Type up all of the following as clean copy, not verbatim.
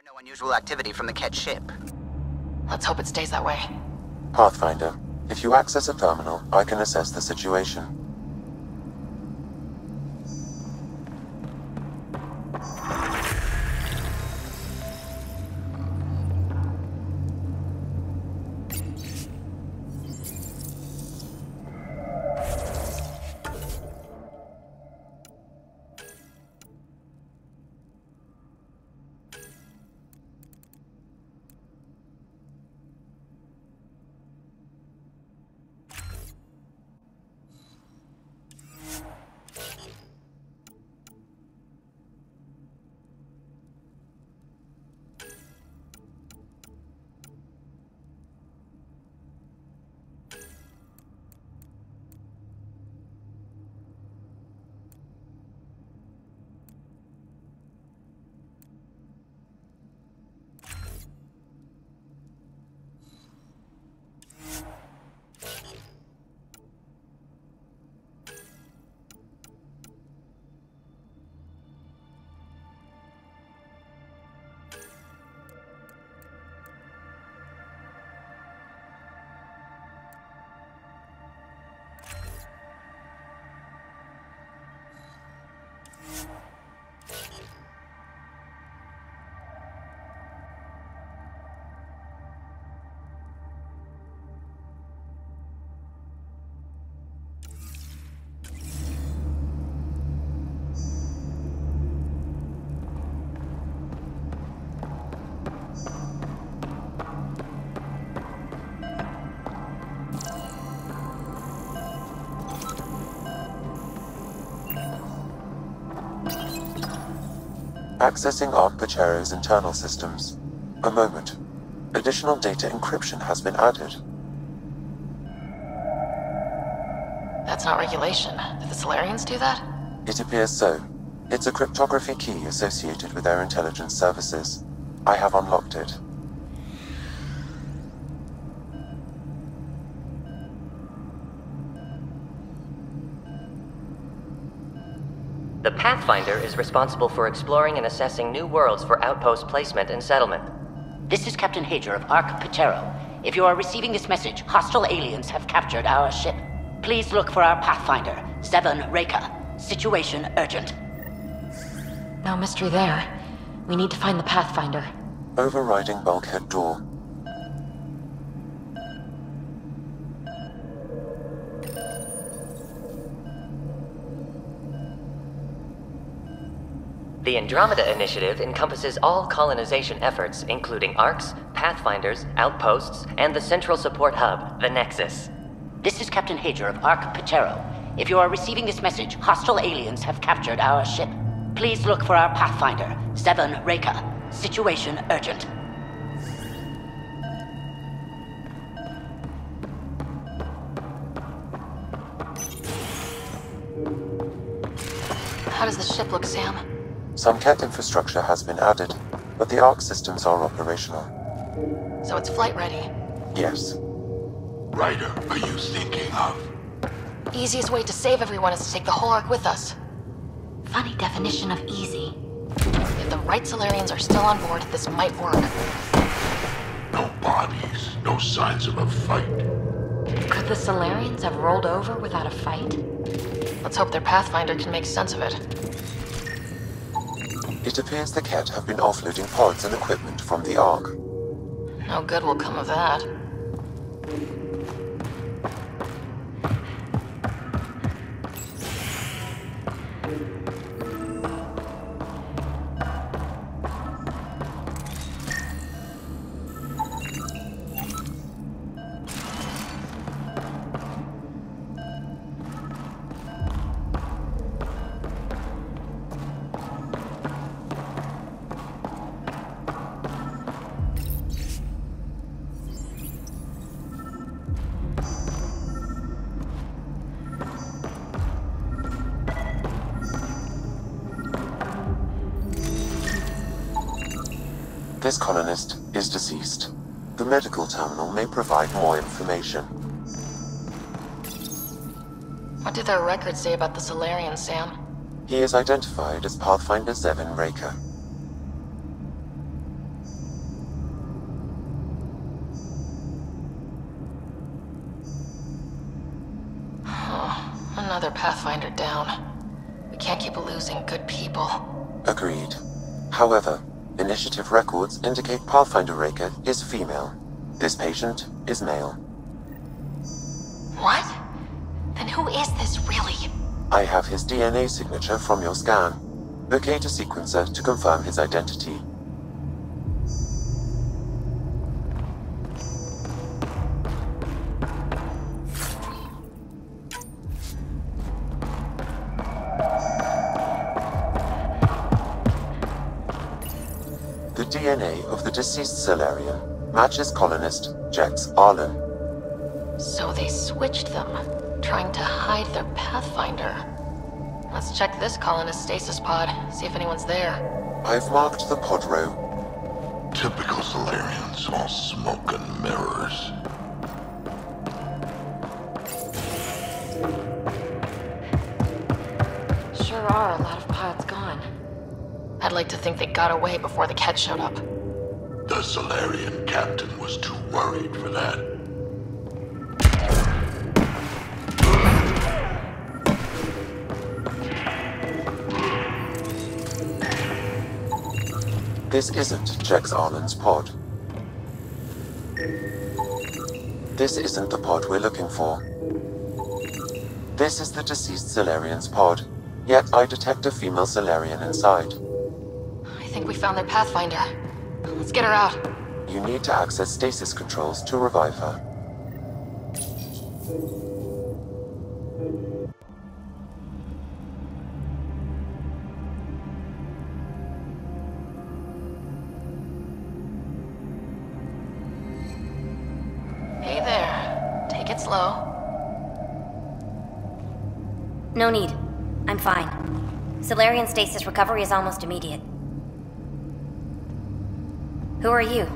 No unusual activity from the Ket ship. Let's hope it stays that way. Pathfinder, if you access a terminal, I can assess the situation. Accessing Arc Pachero's internal systems. A moment. Additional data encryption has been added. That's not regulation. Did the Solarians do that? It appears so. It's a cryptography key associated with their intelligence services. I have unlocked it. The Pathfinder is responsible for exploring and assessing new worlds for outpost placement and settlement. This is Captain Hager of Arc Pachero. If you are receiving this message, hostile aliens have captured our ship. Please look for our Pathfinder, 7 Reika. Situation urgent. No mystery there. We need to find the Pathfinder. Overriding bulkhead door. The Andromeda Initiative encompasses all colonization efforts, including ARCs, Pathfinders, outposts, and the central support hub, the Nexus. This is Captain Hager of Arc Pachero. If you are receiving this message, hostile aliens have captured our ship. Please look for our Pathfinder, 7 Reika. Situation urgent. How does the ship look, Sam? Some Ket infrastructure has been added, but the Arc systems are operational. So it's flight ready. Yes. Ryder, are you thinking of? Easiest way to save everyone is to take the whole Ark with us. Funny definition of easy. If the right Solarians are still on board, this might work. No bodies, no signs of a fight. Could the Solarians have rolled over without a fight? Let's hope their Pathfinder can make sense of it. It appears the Ket have been offloading pods and equipment from the Ark. No good will come of that. This colonist is deceased. The medical terminal may provide more information. What do their records say about the Solarian, Sam? He is identified as Pathfinder 7 Raker. Another Pathfinder down. We can't keep losing good people. Agreed. However, initiative records indicate Pathfinder Raker is female. This patient is male. What? Then who is this really? I have his DNA signature from your scan. Locate a sequencer to confirm his identity. The DNA of the deceased Solarian matches colonist Jex Arlen. So they switched them, trying to hide their Pathfinder. Let's check this colonist stasis pod, see if anyone's there. I've marked the pod row. Typical Solarians, all smoke and mirrors. Sure are a lot of pods gone. I'd like to think they got away before the Ket showed up. The Solarian captain was too worried for that. This isn't Jex Arlen's pod. This isn't the pod we're looking for. This is the deceased Solarian's pod, yet I detect a female Solarian inside. I think we found their Pathfinder. Let's get her out. You need to access stasis controls to revive her. Hey there. Take it slow. No need. I'm fine. Solarian stasis recovery is almost immediate. Who are you?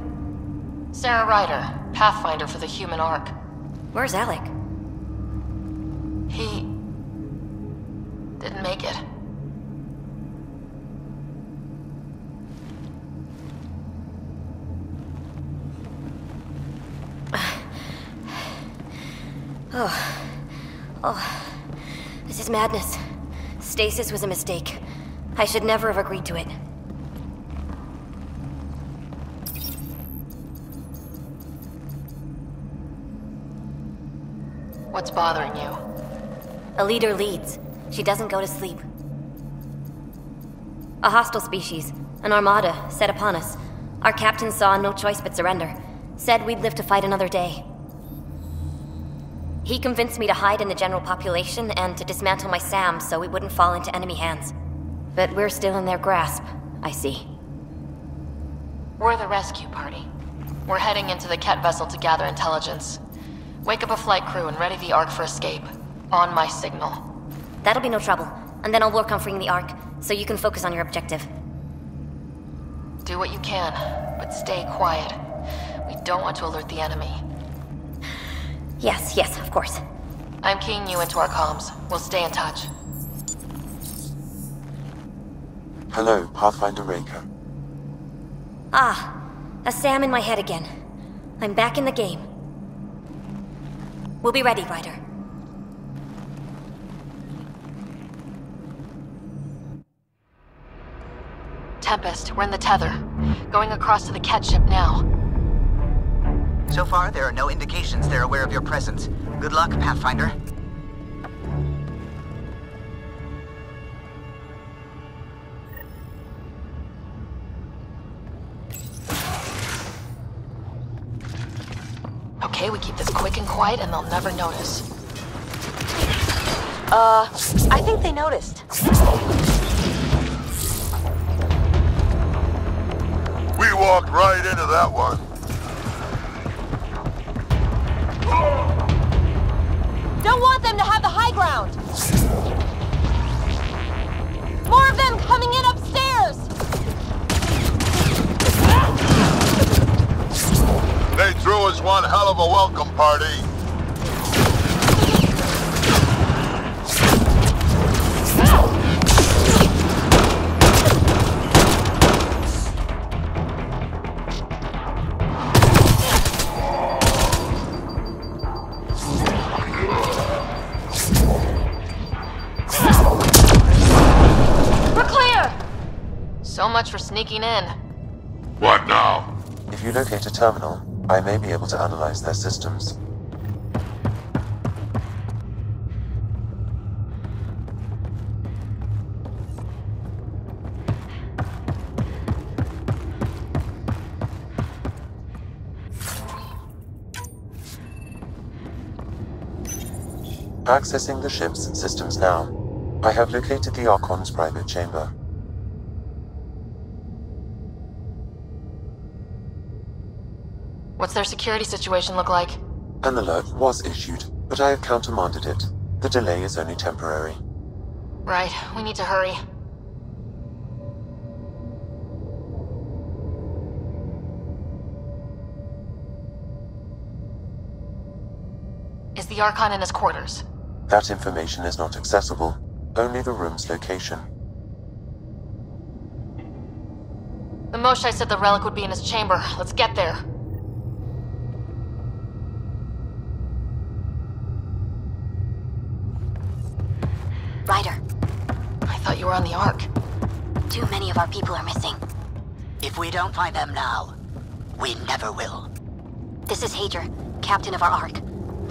Sarah Ryder, Pathfinder for the Human Ark. Where's Alec? He didn't make it. Oh, this is madness. Stasis was a mistake. I should never have agreed to it. What's bothering you? A leader leads. She doesn't go to sleep. A hostile species, an armada, set upon us. Our captain saw no choice but surrender. Said we'd live to fight another day. He convinced me to hide in the general population and to dismantle my SAM so we wouldn't fall into enemy hands. But we're still in their grasp, I see. We're the rescue party. We're heading into the Ket vessel to gather intelligence. Wake up a flight crew and ready the Ark for escape. On my signal. That'll be no trouble. And then I'll work on freeing the Ark, so you can focus on your objective. Do what you can, but stay quiet. We don't want to alert the enemy. Yes, of course. I'm keying you into our comms. We'll stay in touch. Hello, Pathfinder Raker. Ah, a SAM in my head again. I'm back in the game. We'll be ready, Ryder. Tempest, we're in the tether. Going across to the Ket ship now. So far, there are no indications they're aware of your presence. Good luck, Pathfinder. Okay, we keep this quick and quiet and they'll never notice. I think they noticed. We walked right into that one. Don't want them to have the high ground. More of them coming in upstairs. party. We're clear! So much for sneaking in. What now? If you locate a terminal, I may be able to analyze their systems. Accessing the ship's systems now. I have located the Archon's private chamber. What's their security situation look like? An alert was issued, but I have countermanded it. The delay is only temporary. Right, we need to hurry. Is the Archon in his quarters? That information is not accessible, only the room's location. The Moshai said the relic would be in his chamber. Let's get there. Ryder, I thought you were on the Ark. too many of our people are missing. If we don't find them now, we never will. This is Hager, captain of our Ark.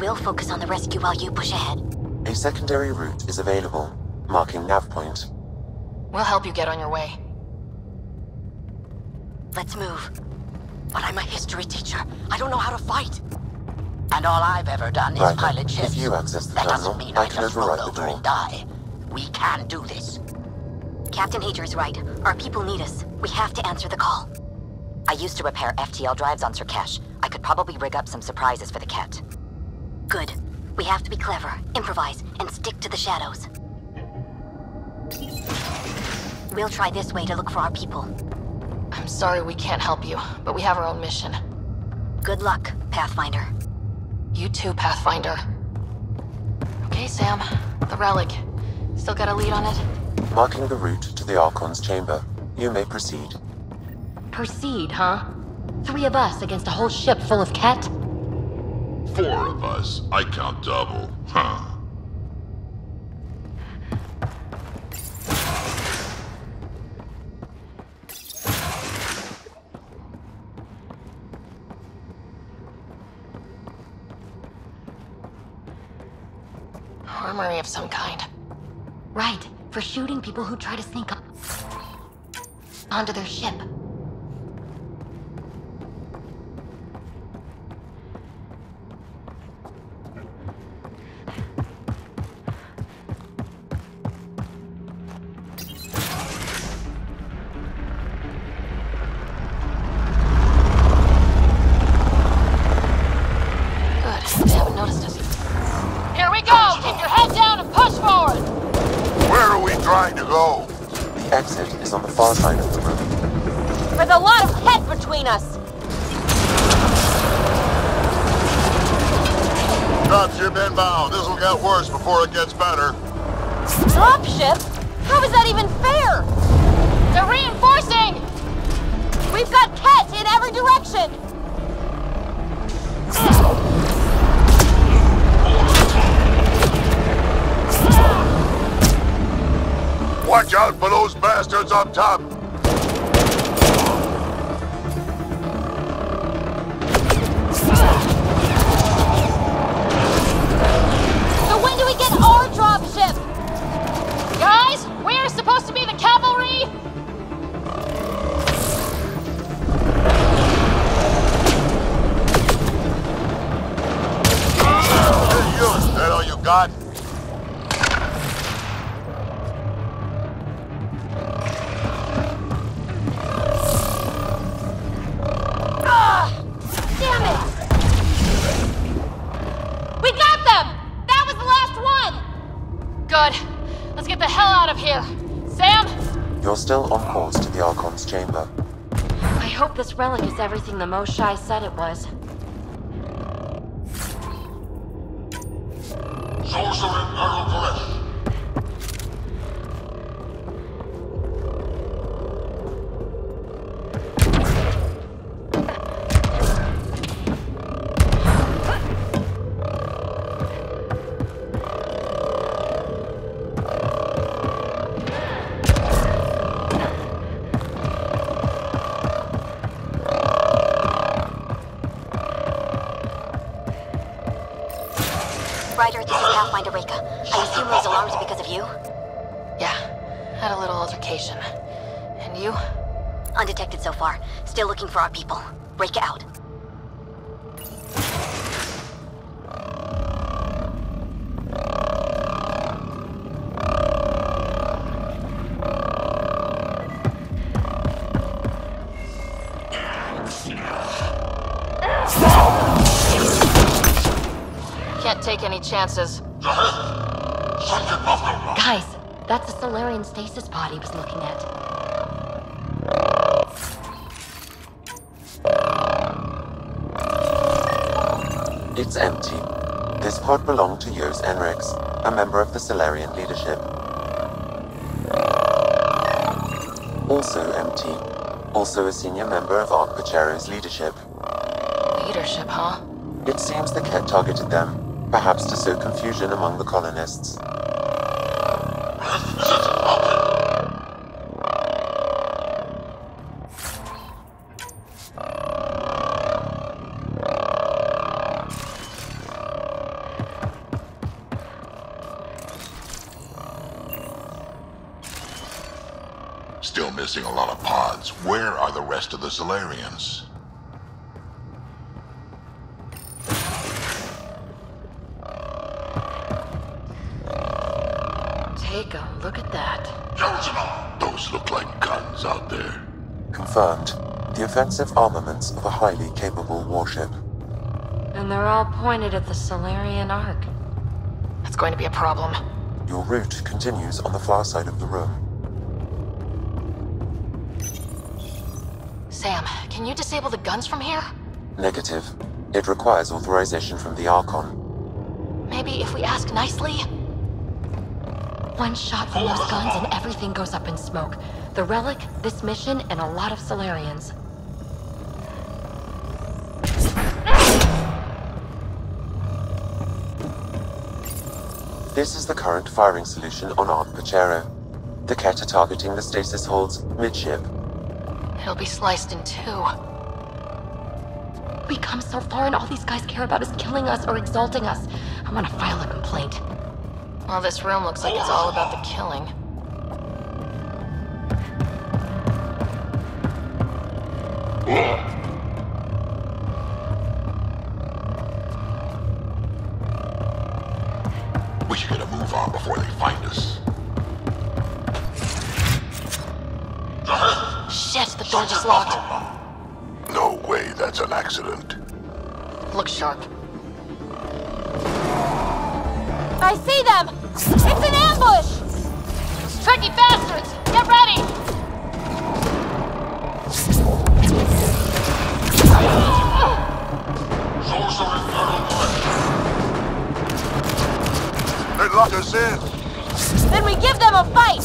We'll focus on the rescue while you push ahead. A secondary route is available, marking nav point. We'll help you get on your way. Let's move. But I'm a history teacher. I don't know how to fight. And all I've ever done is Right, pilot ships. if you access the that terminal, doesn't mean I I can just roll override the over door. and die. We can do this. Captain Hager's right. Our people need us. We have to answer the call. I used to repair FTL drives on Sirkesh. I could probably rig up some surprises for the Ket. Good. We have to be clever, improvise, and stick to the shadows. We'll try this way to look for our people. I'm sorry we can't help you, but we have our own mission. Good luck, Pathfinder. You too, Pathfinder. Okay, Sam. The relic. Still got a lead on it? Marking the route to the Archon's chamber. You may proceed. Proceed, huh? 3 of us against a whole ship full of Ket? 4 of us. I count double. Huh. Armory of some kind. Right, for shooting people who try to sneak up onto their ship. Good. They haven't noticed us. Here we go! Keep your head down and push forward! Where are we trying to go? The exit is on the far side of the room. There's a lot of Ket between us! Dropship inbound. This'll get worse before it gets better. Dropship? How is that even fair? They're reinforcing! We've got Ket in every direction! Watch out for those bastards up top. So when do we get our dropship? Guys, we're supposed to be the cavalry? Hey, you. Is that all you got? Damn it! We got them! That was the last one! Good. Let's get the hell out of here. Sam? You're still on course to the Archon's chamber. I hope this relic is everything the Moshai said it was. Sorcerer Arrow Ryder, this is Pathfinder Reka. I assume those alarms are because of you? Yeah, had a little altercation. And you? Undetected so far. Still looking for our people. Reka out. Can't take any chances. Guys, that's the Solarian stasis pod he was looking at. It's empty. This pod belonged to Yos Enrix, a member of the Solarian leadership. Also empty. Also a senior member of Ark Pachero's leadership. Leadership, huh? It seems the Ket targeted them, perhaps to sow confusion among the colonists. Still missing a lot of pods. Where are the rest of the Solarians? Take a look at that. Those look like guns out there. Confirmed. The offensive armaments of a highly capable warship. And they're all pointed at the Solarian Ark. That's going to be a problem. Your route continues on the far side of the room. Sam, can you disable the guns from here? Negative. It requires authorization from the Archon. Maybe if we ask nicely? One shot from those guns and everything goes up in smoke. The Relic, this mission, and a lot of Solarians. This is the current firing solution on Ark Pachero. The Ket are targeting the stasis holds midship. It'll be sliced in two. We come so far and all these guys care about is killing us or exalting us. I want to file a complaint. Well, this room looks like it's all about the killing. We should get a move on before they find us. Shit, the door just locked. No way that's an accident. Look sharp. I see them! It's an ambush! Those tricky bastards! Get ready! They locked us in. Then we give them a fight!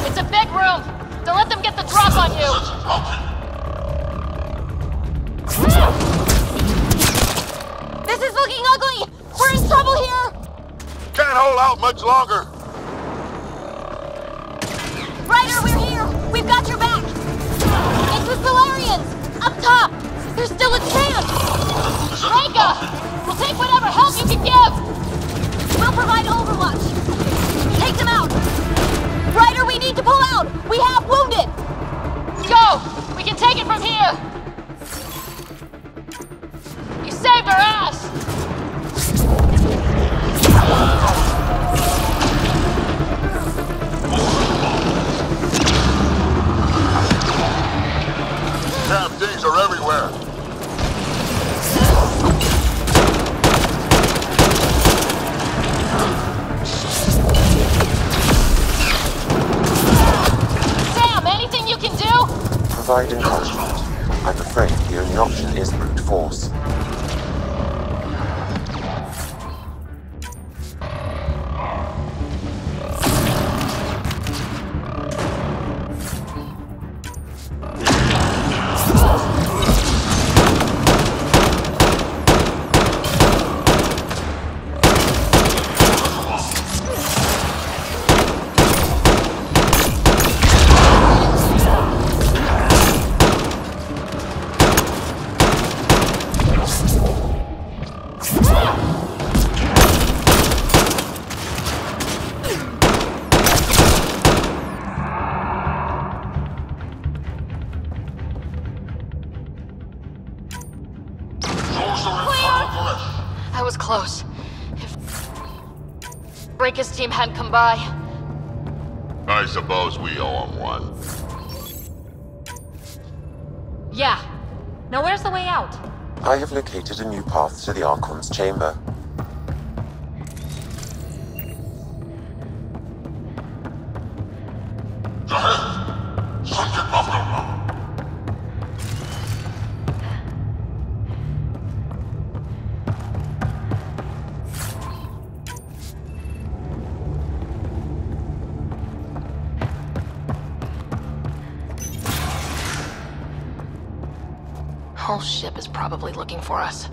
It's a big room! Don't let them get the drop on you! This is looking ugly! We're in trouble here! Can't hold out much longer. Ryder, we're here! We've got your back! It's the Solarians! Up top! There's still a chance! Reka! We'll take whatever help you can give! We'll provide overwatch! Take them out! Ryder, we need to pull out! We have wounded! Go! We can take it from here! You saved our ass! Damn things are everywhere. Sam! provide encouragement. I'm afraid the only option is brute force. That was close. If Breaker's team hadn't come by. I suppose we owe him one. Yeah. Now where's the way out? I have located a new path to the Archon's chamber. Whole ship is probably looking for us.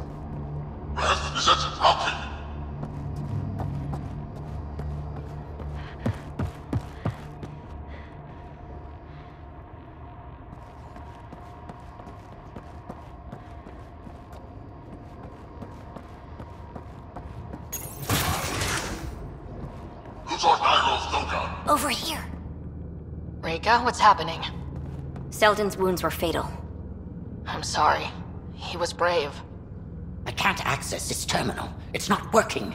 Over here. Reka, what's happening? Selden's wounds were fatal. I'm sorry. He was brave. I can't access this terminal. It's not working.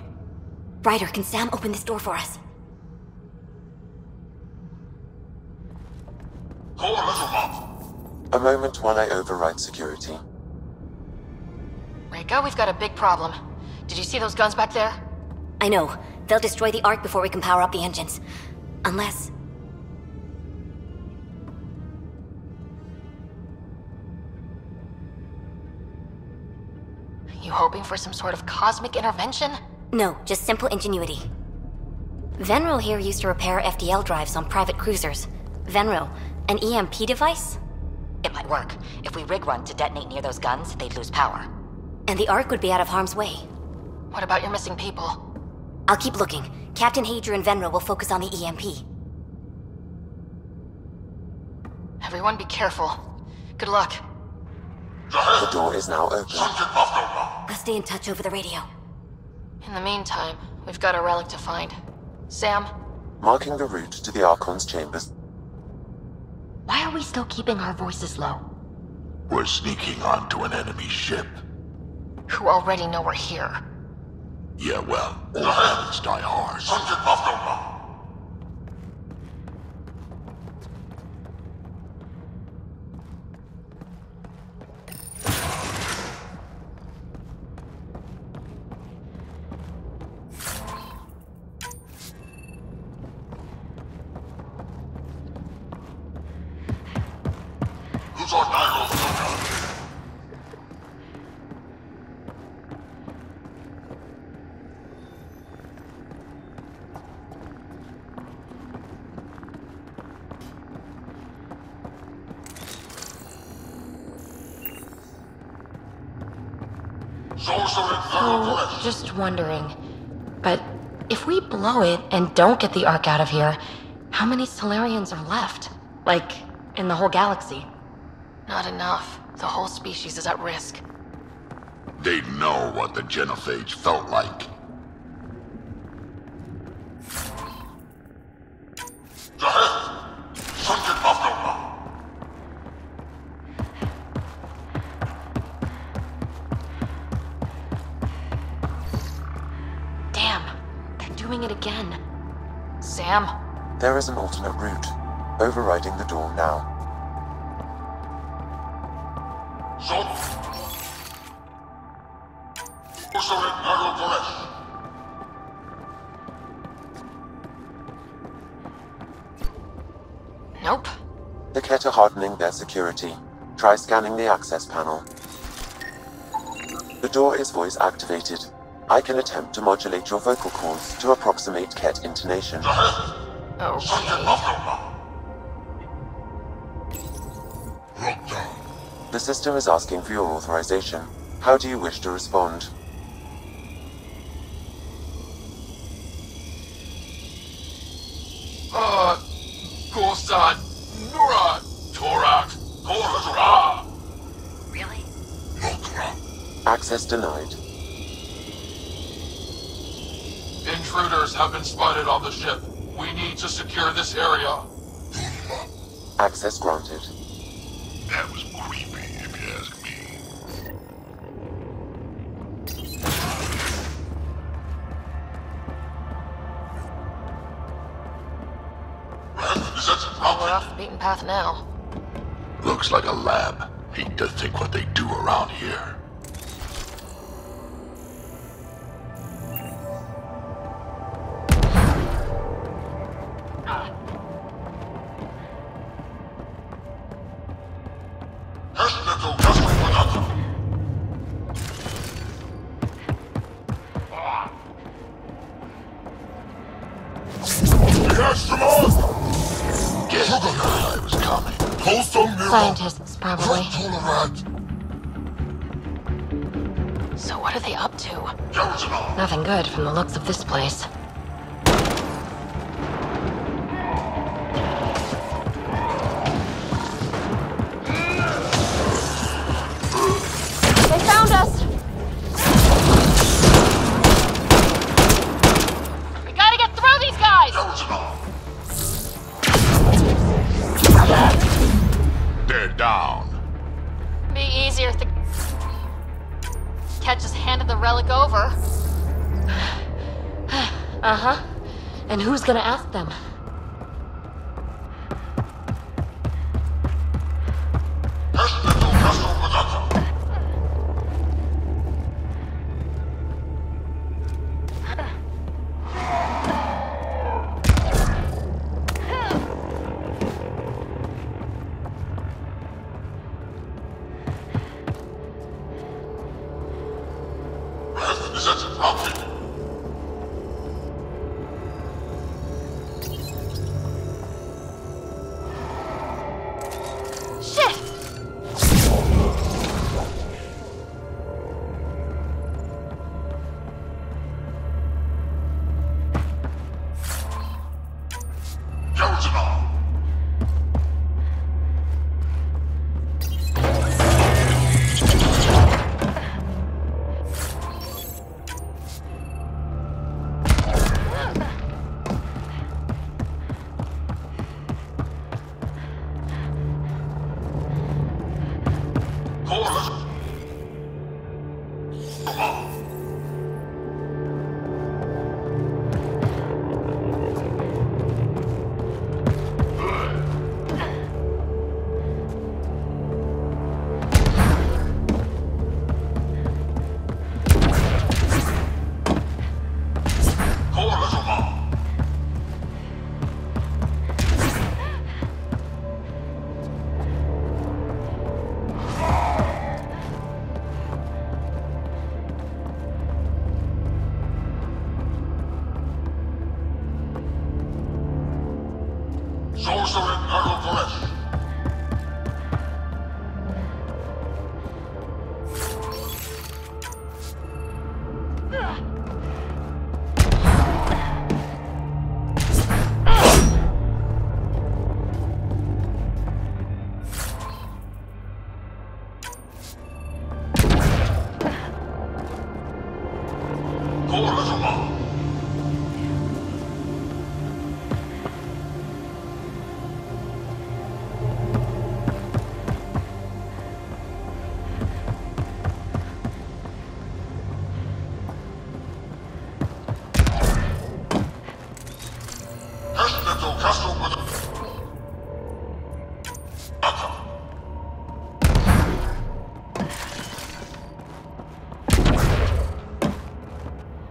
Ryder, can Sam open this door for us? A moment while I override security. Reka, we've got a big problem. Did you see those guns back there? I know. They'll destroy the Ark before we can power up the engines. Unless... You hoping for some sort of cosmic intervention? No, just simple ingenuity. Venril here used to repair FDL drives on private cruisers. Venril, an EMP device? It might work. If we rig one to detonate near those guns, they'd lose power. And the Ark would be out of harm's way. What about your missing people? I'll keep looking. Captain Hadrian and Venril will focus on the EMP. Everyone be careful. Good luck. The door is now open. I'll stay in touch over the radio. In the meantime, we've got a relic to find. Sam? Marking the route to the Archon's chambers. Why are we still keeping our voices low? We're sneaking onto an enemy ship. Who already know we're here. Yeah, well, all habits die hard. Oh, just wondering. But if we blow it and don't get the Ark out of here, how many Solarians are left? Like, in the whole galaxy? Not enough. The whole species is at risk. They'd know what the genophage felt like. Damn, they're doing it again. Sam? There is an alternate route. Overriding the door now. Nope. The Ket are hardening their security. Try scanning the access panel. The door is voice activated. I can attempt to modulate your vocal cords to approximate Ket intonation. The system is asking for your authorization. How do you wish to respond? Korsan, Nura, Torak, Korra. Really? Access denied. Intruders have been spotted on the ship. We need to secure this area. Access granted. That was creepy, if you ask me. We're off the beaten path now. Looks like a lab. Hate to think what they do around here. Scientists, probably. So what are they up to? Nothing good from the looks of this place. They found us! We gotta get through these guys! They're down. Be easier if the Ket just handed the relic over. Uh-huh. And who's gonna ask them?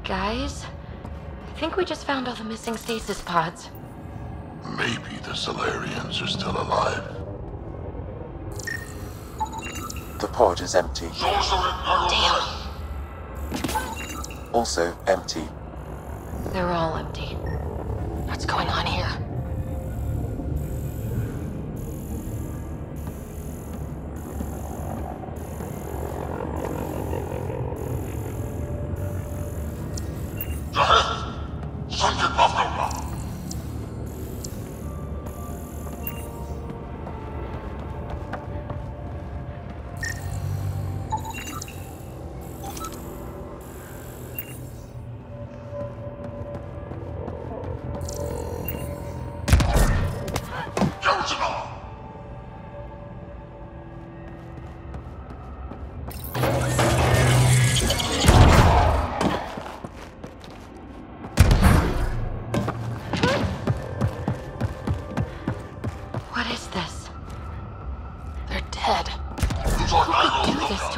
Guys, I think we just found all the missing stasis pods. Maybe the Solarians are still alive. The pod is empty. Damn. Also empty. They're all empty. What's going on here?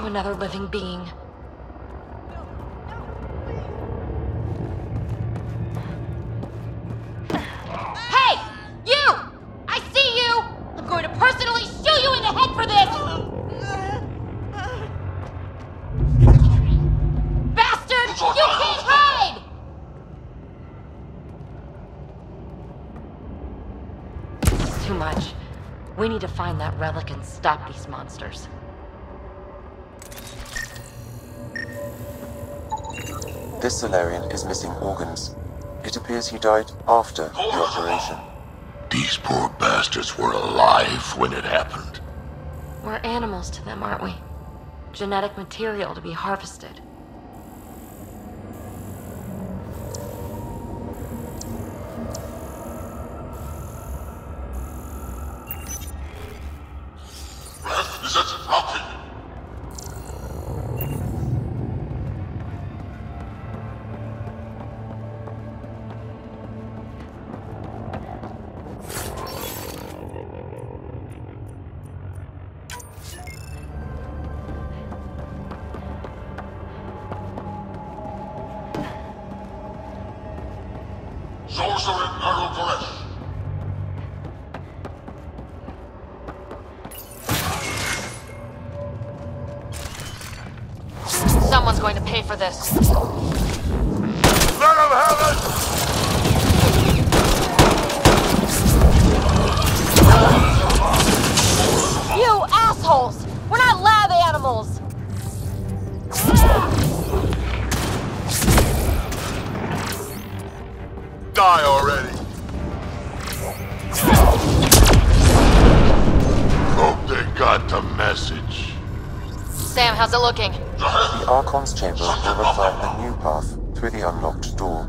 Another living being. Hey! You! I see you! I'm going to personally shoot you in the head for this! Bastard! You can't hide! It's too much. We need to find that relic and stop these monsters. This Solarian is missing organs. It appears he died after the operation. These poor bastards were alive when it happened. We're animals to them, aren't we? Genetic material to be harvested. Is it rocking? Someone's going to pay for this. Let him have it! You assholes! We're not lab animals! Die already! Hope they got the message. Sam, how's it looking? The Archon's chamber will require a new path through the unlocked door.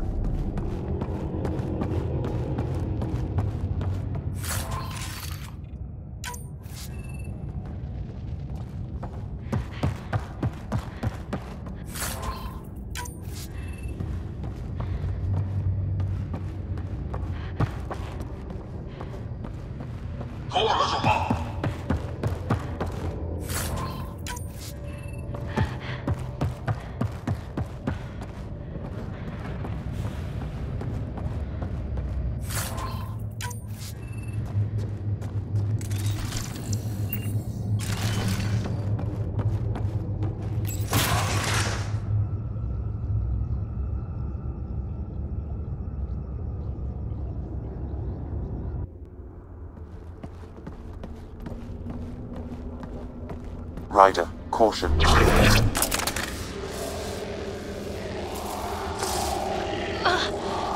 Ryder, caution.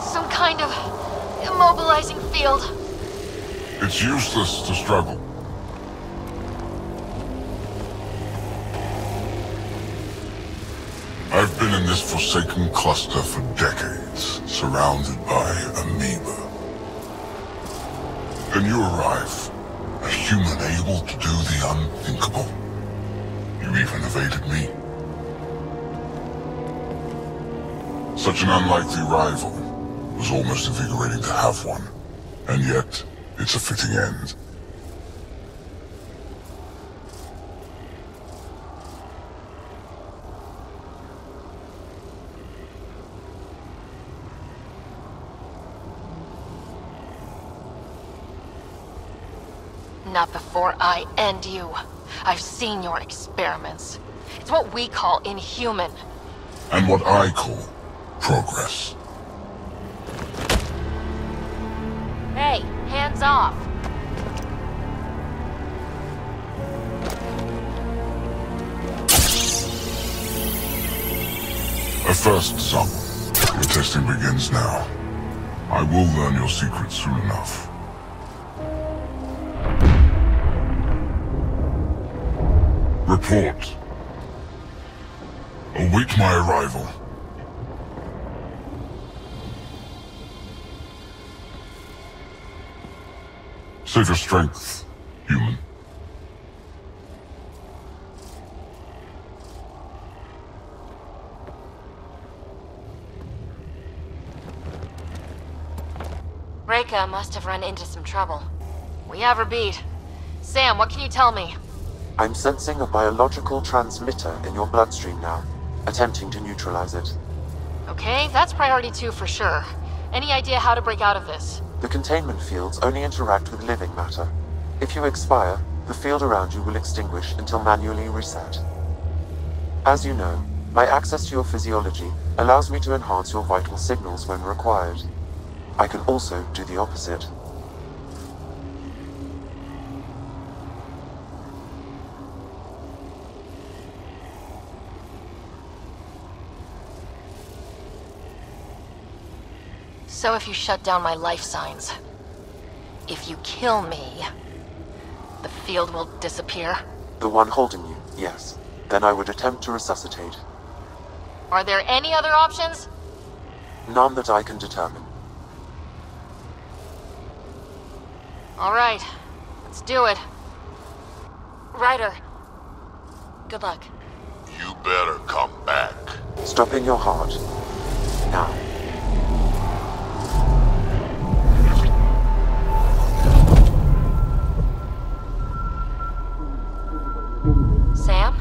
Some kind of immobilizing field. It's useless to struggle. I've been in this forsaken cluster for decades, surrounded by amoeba. Then you arrive, a human able to do the unthinkable. You even evaded me. Such an unlikely rival. It was almost invigorating to have one. And yet, it's a fitting end. Not before I end you. I've seen your experiments. It's what we call inhuman. And what I call progress. Hey, hands off. A first, son. Your testing begins now. I will learn your secrets soon enough. Report. Await my arrival. Save your strength, human. Reka must have run into some trouble. We have her beat. Sam, what can you tell me? I'm sensing a biological transmitter in your bloodstream now, attempting to neutralize it. Okay, that's priority 2 for sure. Any idea how to break out of this? The containment fields only interact with living matter. If you expire, the field around you will extinguish until manually reset. As you know, my access to your physiology allows me to enhance your vital signals when required. I can also do the opposite. So if you shut down my life signs, if you kill me, the field will disappear? The one holding you, yes. Then I would attempt to resuscitate. Are there any other options? None that I can determine. All right, let's do it. Ryder, good luck. You better come back. Stopping your heart. Now. Sam?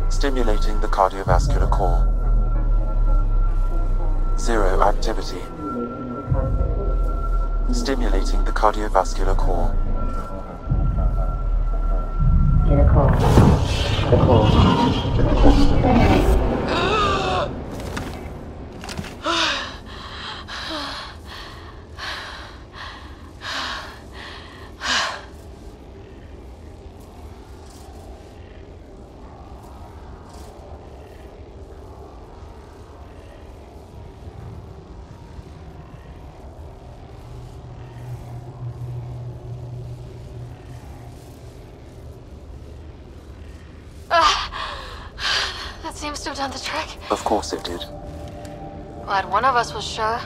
Stimulating the cardiovascular core. 0 activity. Stimulating the cardiovascular core. That seems to have done the trick. Of course it did. Glad one of us was sure.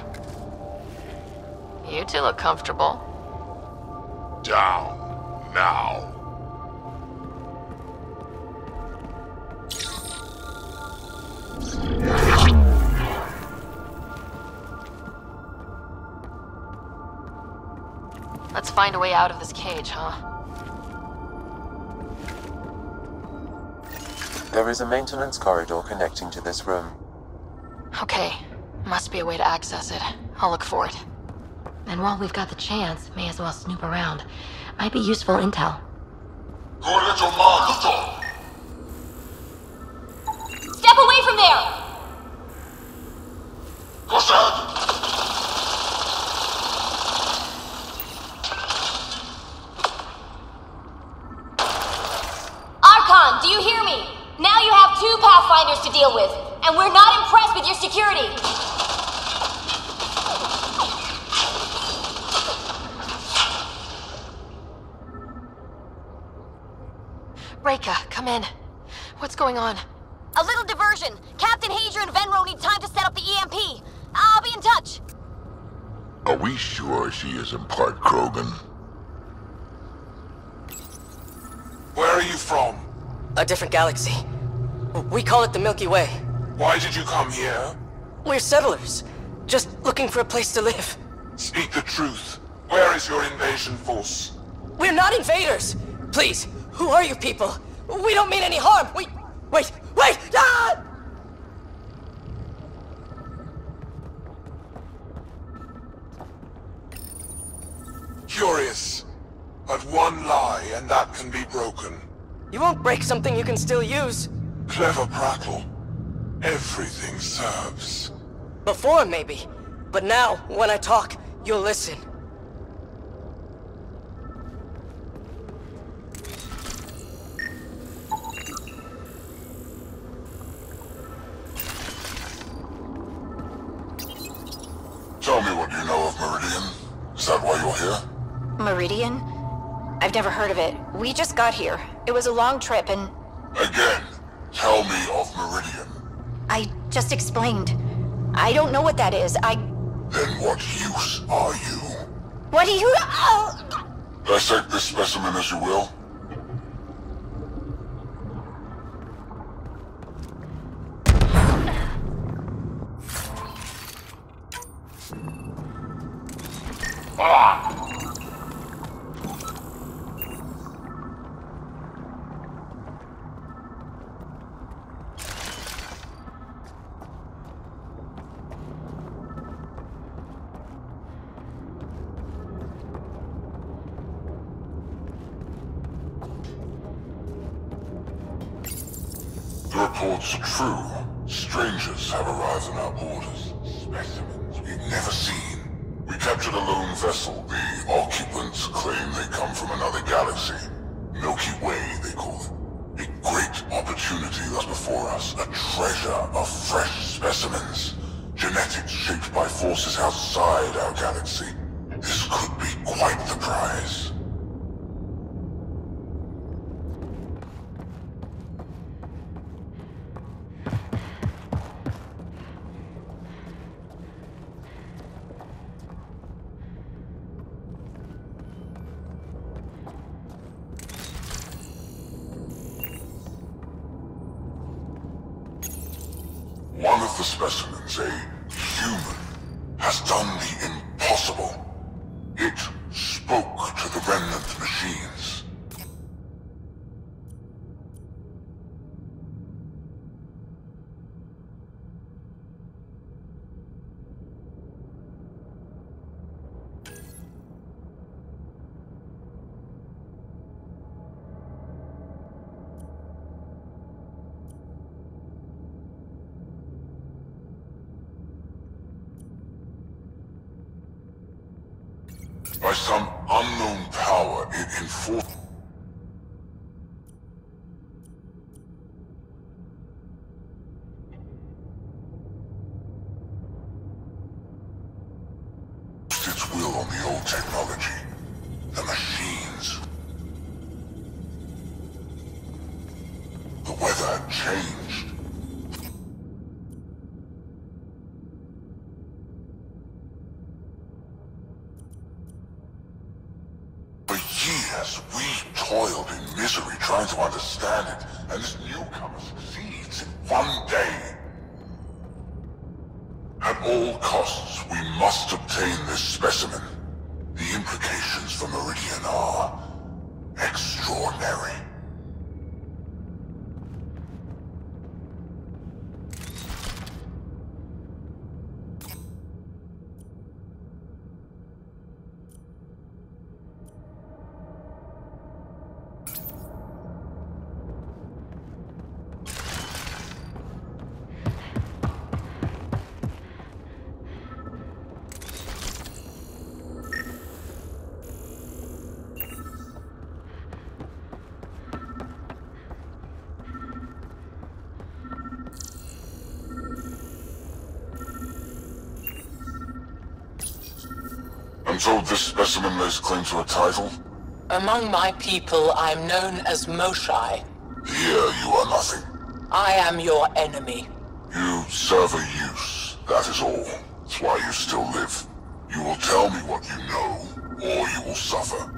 You two look comfortable. Down. Now. Let's find a way out of this cage, huh? There is a maintenance corridor connecting to this room. Okay, must be a way to access it. I'll look for it. And while we've got the chance, may as well snoop around. Might be useful intel. Step away from there! Archon, do you hear me? Now you have 2 Pathfinders to deal with, and we're not impressed with your security. Reka, come in. What's going on? A little diversion. Captain Hager and Venro need time to set up the EMP. I'll be in touch. Are we sure she isn't part Krogan? Where are you from? A different galaxy. We call it the Milky Way. Why did you come here? We're settlers. Just looking for a place to live. Speak the truth. Where is your invasion force? We're not invaders! Please, who are you people? We don't mean any harm! Wait! Ah! Curious. But one lie, and that can be broken. You won't break something you can still use. Clever prattle. Everything serves. Before, maybe. But now, when I talk, you'll listen. Tell me what you know of Meridian. Is that why you're here? Meridian? I've never heard of it. We just got here. It was a long trip and... Again, tell me of Meridian. I just explained. I don't know what that is. Then what use are you? What do you... Oh! Dissect this specimen as you will. The reports are true. Strangers have arrived on our borders. Specimens we've never seen. We captured a lone vessel. The occupants claim they come from another galaxy. Milky Way, they call it. A great opportunity lies before us. A treasure of fresh specimens. Genetics shaped by forces outside our galaxy. This could be quite the prize. One of the specimens, a human, has done the impossible. It spoke to the remnant machines. By some unknown power, it enforced its will on the old technology. The machines. The weather had changed. For years, we toiled in misery trying to understand it, and this newcomer succeeds in one day. At all costs, we must obtain this specimen. The implications for Meridian are extraordinary. I'm told this specimen lays claim to a title. Among my people, I'm known as Moshai. Here you are nothing. I am your enemy. You serve a use, that is all. That's why you still live. You will tell me what you know, or you will suffer.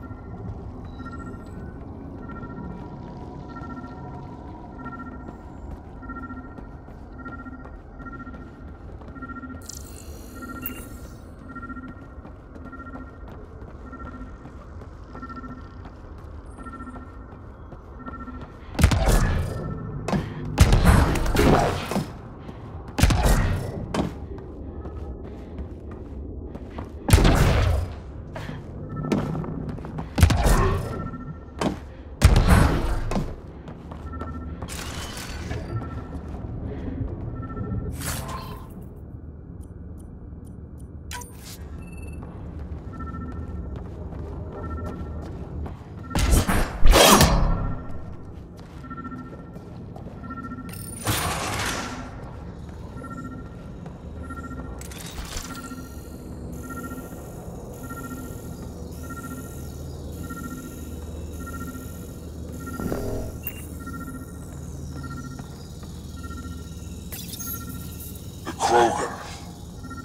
Krogan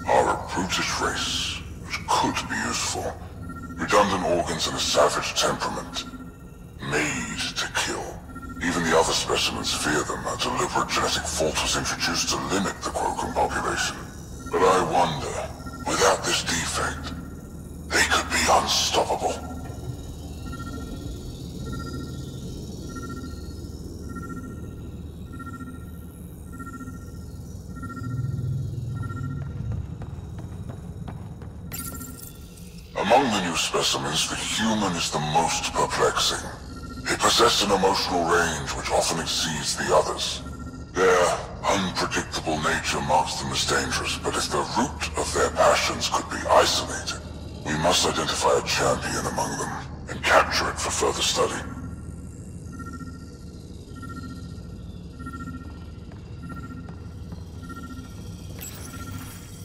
are a brutish race which could be useful. Redundant organs and a savage temperament. Made to kill. Even the other specimens fear them. A deliberate genetic fault was introduced to limit the Krogan population. But I wonder, without this defect, they could be unstoppable. Among the new specimens, the human is the most perplexing. They possess an emotional range which often exceeds the others. Their unpredictable nature marks them as dangerous, but if the root of their passions could be isolated, we must identify a champion among them and capture it for further study.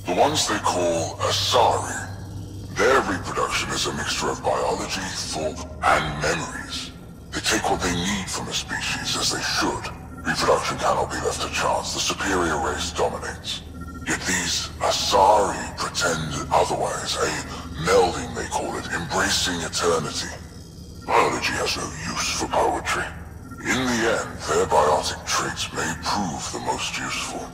The ones they call Asari. Their reproduction is a mixture of biology, thought, and memories. They take what they need from a species, as they should. Reproduction cannot be left to chance. The superior race dominates. Yet these Asari pretend otherwise. A melding, they call it, embracing eternity. Biology has no use for poetry. In the end, their biotic traits may prove the most useful.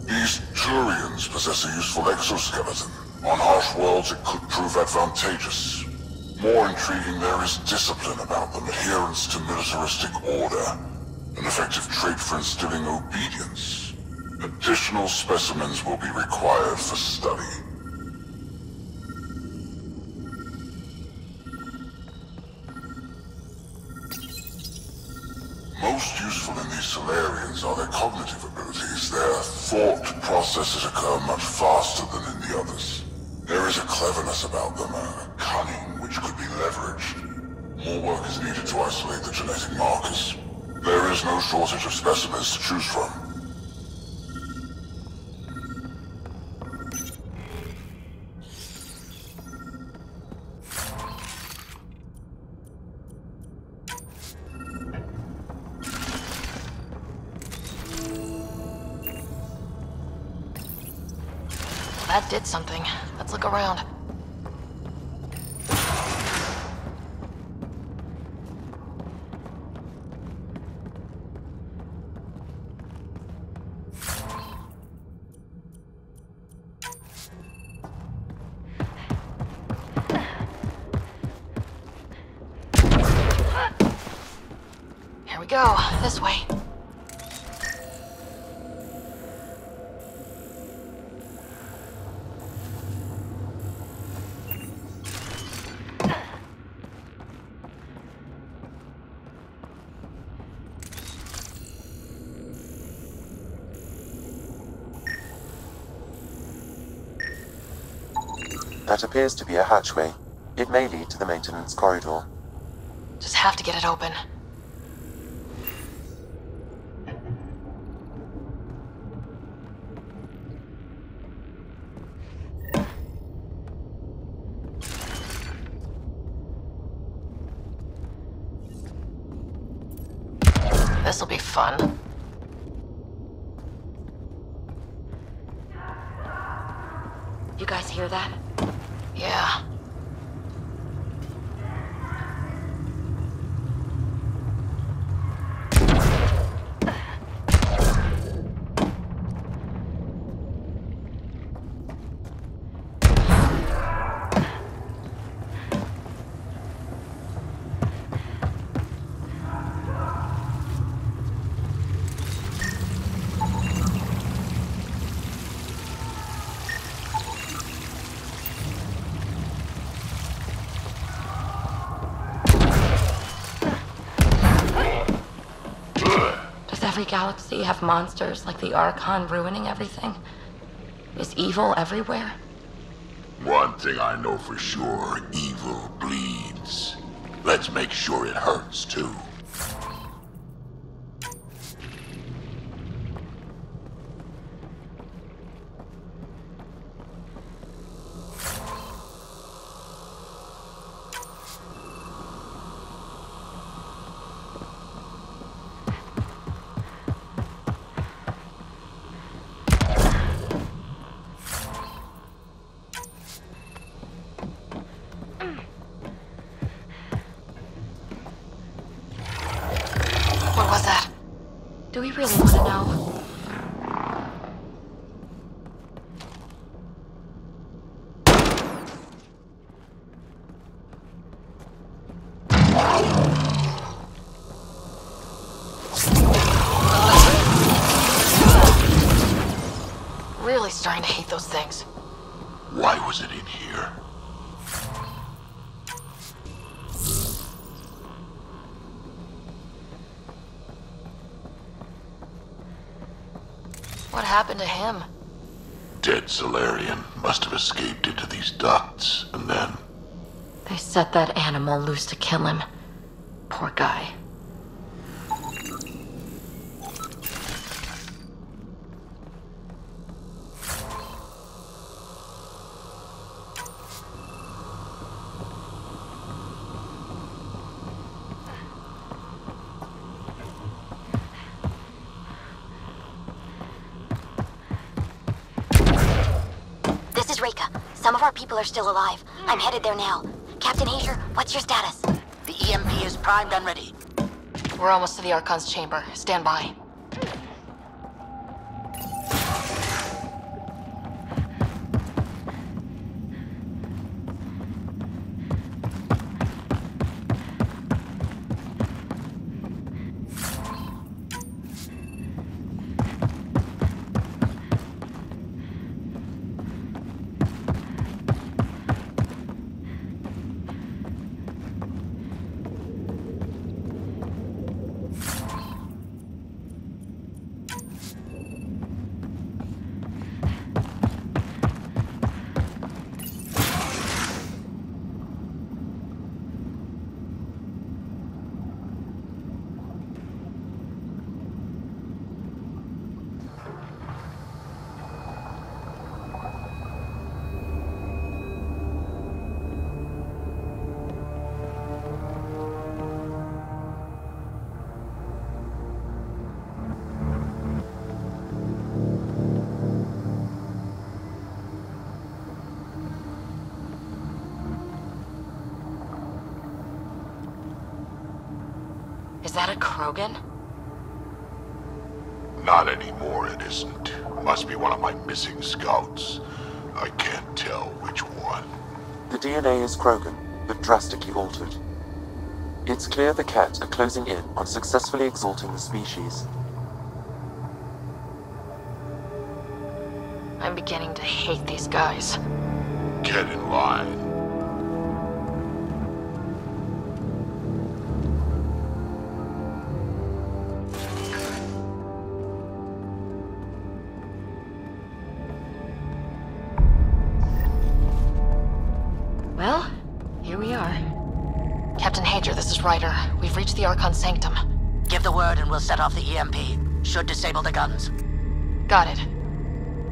These Turians possess a useful exoskeleton. On harsh worlds, it could prove advantageous. More intriguing, there is discipline about them, adherence to militaristic order, an effective trait for instilling obedience. Additional specimens will be required for study. Most useful in these Solarians are their cognitive abilities. Their thought processes occur much faster than in the others. There is a cleverness about them, a cunning which could be leveraged. More work is needed to isolate the genetic markers. There is no shortage of specimens to choose from. That did something. Let's look around. Here we go. This way. That appears to be a hatchway. It may lead to the maintenance corridor. Just have to get it open. This'll be fun. You guys hear that? Yeah. Every galaxy have monsters like the Archon ruining everything? Is evil everywhere? One thing I know for sure, evil bleeds. Let's make sure it hurts, too. we really want to know? Really starting to hate those things. Why was it in here? What happened to him? Dead Solarian must have escaped into these ducts, and then... They set that animal loose to kill him. Poor guy. This is Reika. Some of our people are still alive. I'm headed there now. Captain Hager, what's your status? The EMP is primed and ready. We're almost to the Archon's chamber. Stand by. Is that a Krogan? Not anymore, it isn't. Must be one of my missing scouts. I can't tell which one. The DNA is Krogan, but drastically altered. It's clear the Cat are closing in on successfully exalting the species. I'm beginning to hate these guys. Get in line. Well, here we are. Captain Hager, this is Ryder. We've reached the Archon Sanctum. Give the word and we'll set off the EMP. Should disable the guns. Got it.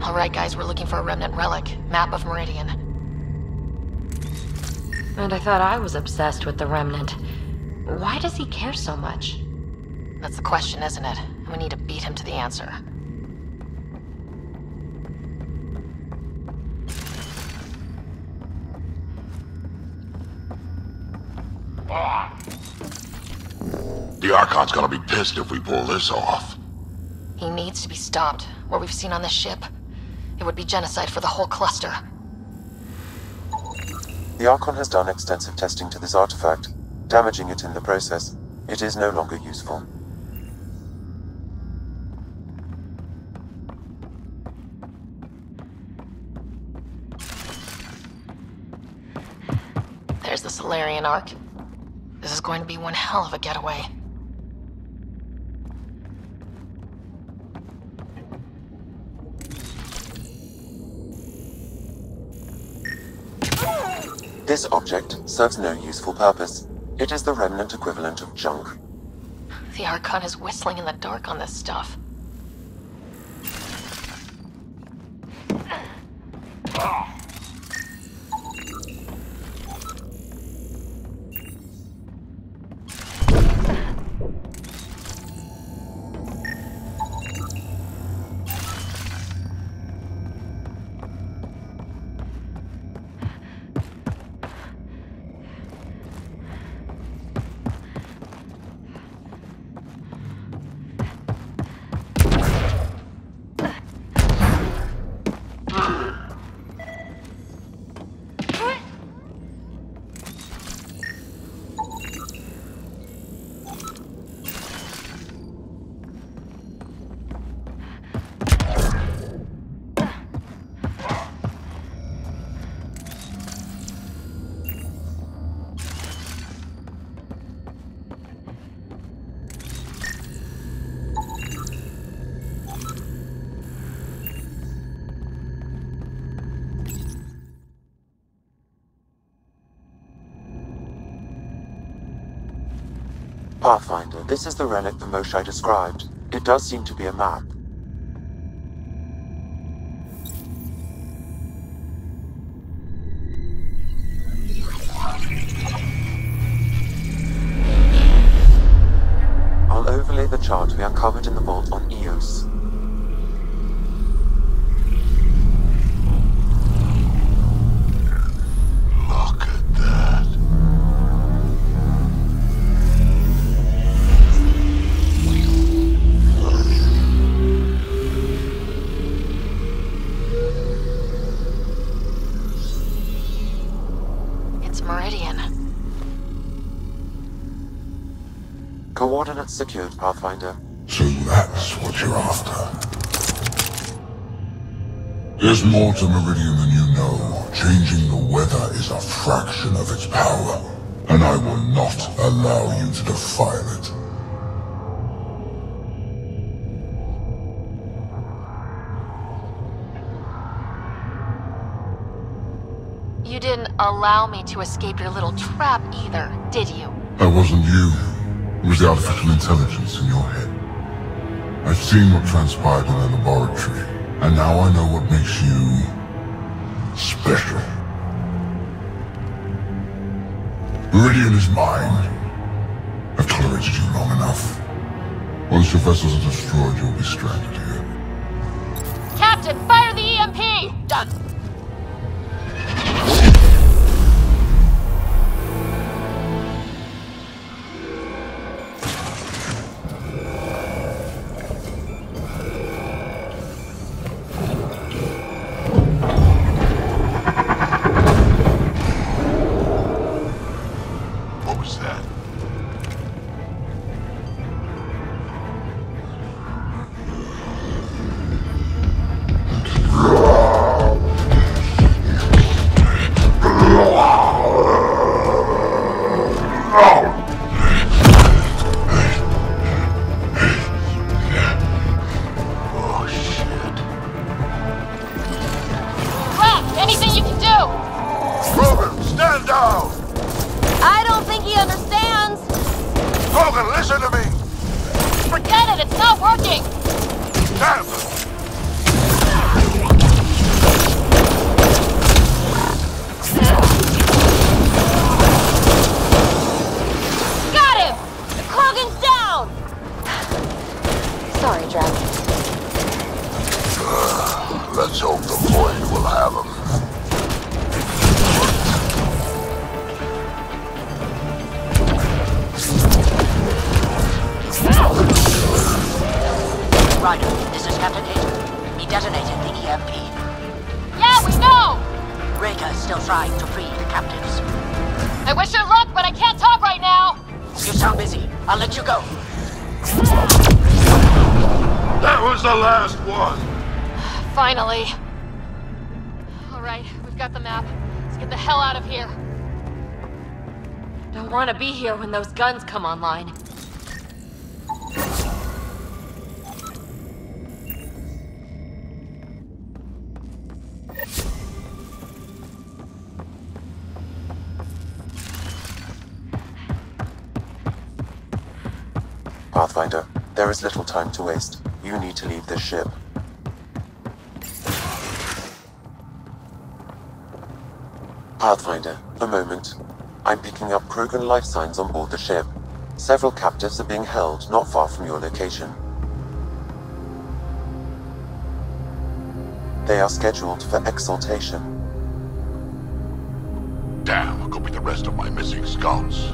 Alright guys, we're looking for a remnant relic. Map of Meridian. And I thought I was obsessed with the Remnant. Why does he care so much? That's the question, isn't it? And we need to beat him to the answer. The Archon's gonna be pissed if we pull this off. He needs to be stopped. What we've seen on this ship, it would be genocide for the whole cluster. The Archon has done extensive testing to this artifact, damaging it in the process. It is no longer useful. There's the Solarian Ark. This is going to be one hell of a getaway. This object serves no useful purpose. It is the Remnant equivalent of junk. The Archon is whistling in the dark on this stuff. Pathfinder, this is the relic the Moshai described. It does seem to be a map. I'll overlay the chart we uncovered in the vault on Eos. Look at that. It's Meridian. Coordinates secured, Pathfinder. So that's what you're after. There's more to Meridian than you know. Changing the weather is a fraction of its power, and I will not allow you to defile it. You didn't allow me to escape your little trap either, did you? That wasn't you. It was the artificial intelligence in your head. I've seen what transpired in the laboratory, and now I know what makes you special. Meridian is mine. I've tolerated you long enough. Once your vessels are destroyed, you'll be stranded here. Captain, fire the EMP! Done. What was that? Oh, shit. Rack, anything you can do! Logan, stand down! I don't think he understands! Logan, listen to me! Forget it, it's not working! Damn! Got him! Krogan's down! Sorry, Drac. Let's hope the Void will have him. Ryder, this is Captain Hager. He detonated the EMP. Yeah, we know! Reka is still trying to free the captives. I wish her luck, but I can't talk right now! You sound busy. I'll let you go. That was the last one! Finally. Alright, we've got the map. Let's get the hell out of here. Don't want to be here when those guns come online. Pathfinder, there is little time to waste. You need to leave this ship. Pathfinder, a moment. I'm picking up Krogan life signs on board the ship. Several captives are being held not far from your location. They are scheduled for exaltation. Damn, go be the rest of my missing scouts.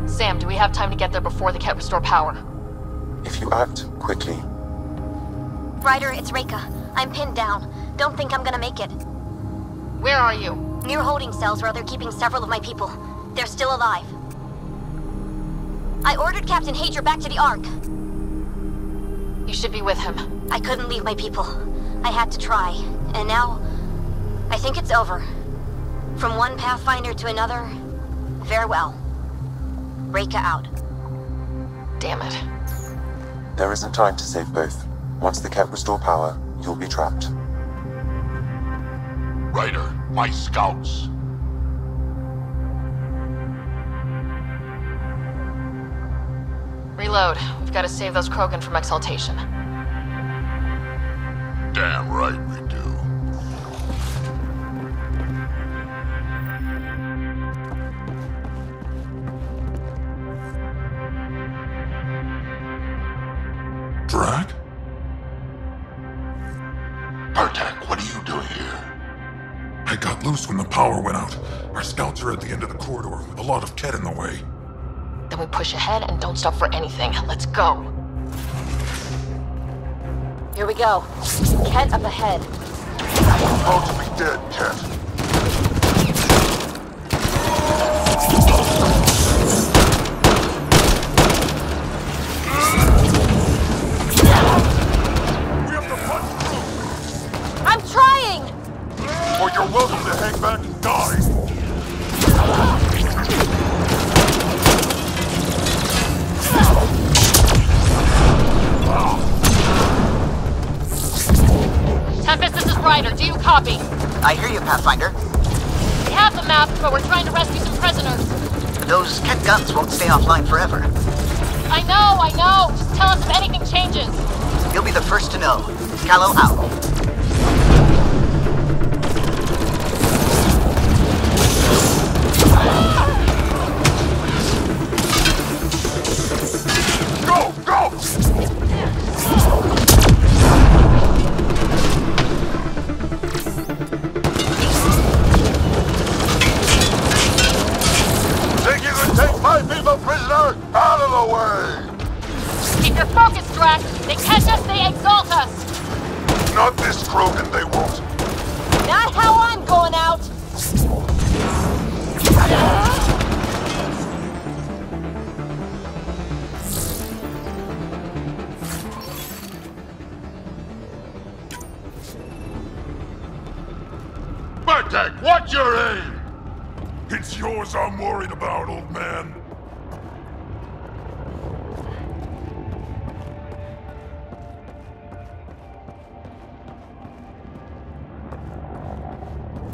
Sam, do we have time to get there before the Ket restore power? If you act quickly. Ryder, it's Reka. I'm pinned down. Don't think I'm gonna make it. Where are you? Near holding cells where they're keeping several of my people. They're still alive. I ordered Captain Hager back to the Ark. You should be with him. I couldn't leave my people. I had to try. And now, I think it's over. From one Pathfinder to another, farewell. Reka out. Damn it. There isn't time to save both. Once the Ket restore power, you'll be trapped. Ryder, my scouts. reload. We've got to save those Krogan from exaltation. Damn right we do. Drag? Bartek, what are you doing here? I got loose when the power went out. Our scouts are at the end of the corridor with a lot of Ket in the way. Then we push ahead and don't stop for anything. Let's go. Here we go. Ket up ahead. About to be dead, Ket. I'm trying! Or you're welcome to hang back and die. Tempest, this is Ryder. Do you copy? I hear you, Pathfinder. We have the map, but we're trying to rescue some prisoners. Those Ket guns won't stay offline forever. I know! Just tell us if anything changes. You'll be the first to know. Callow out. Go! Go! Think you can take my people prisoner? Out of the way! Keep your focus, Drax. They catch us, they exalt us. Not this Krogan, they won't. Not how I'm going out! Bartek, what's your aim? It's yours I'm worried about, old man.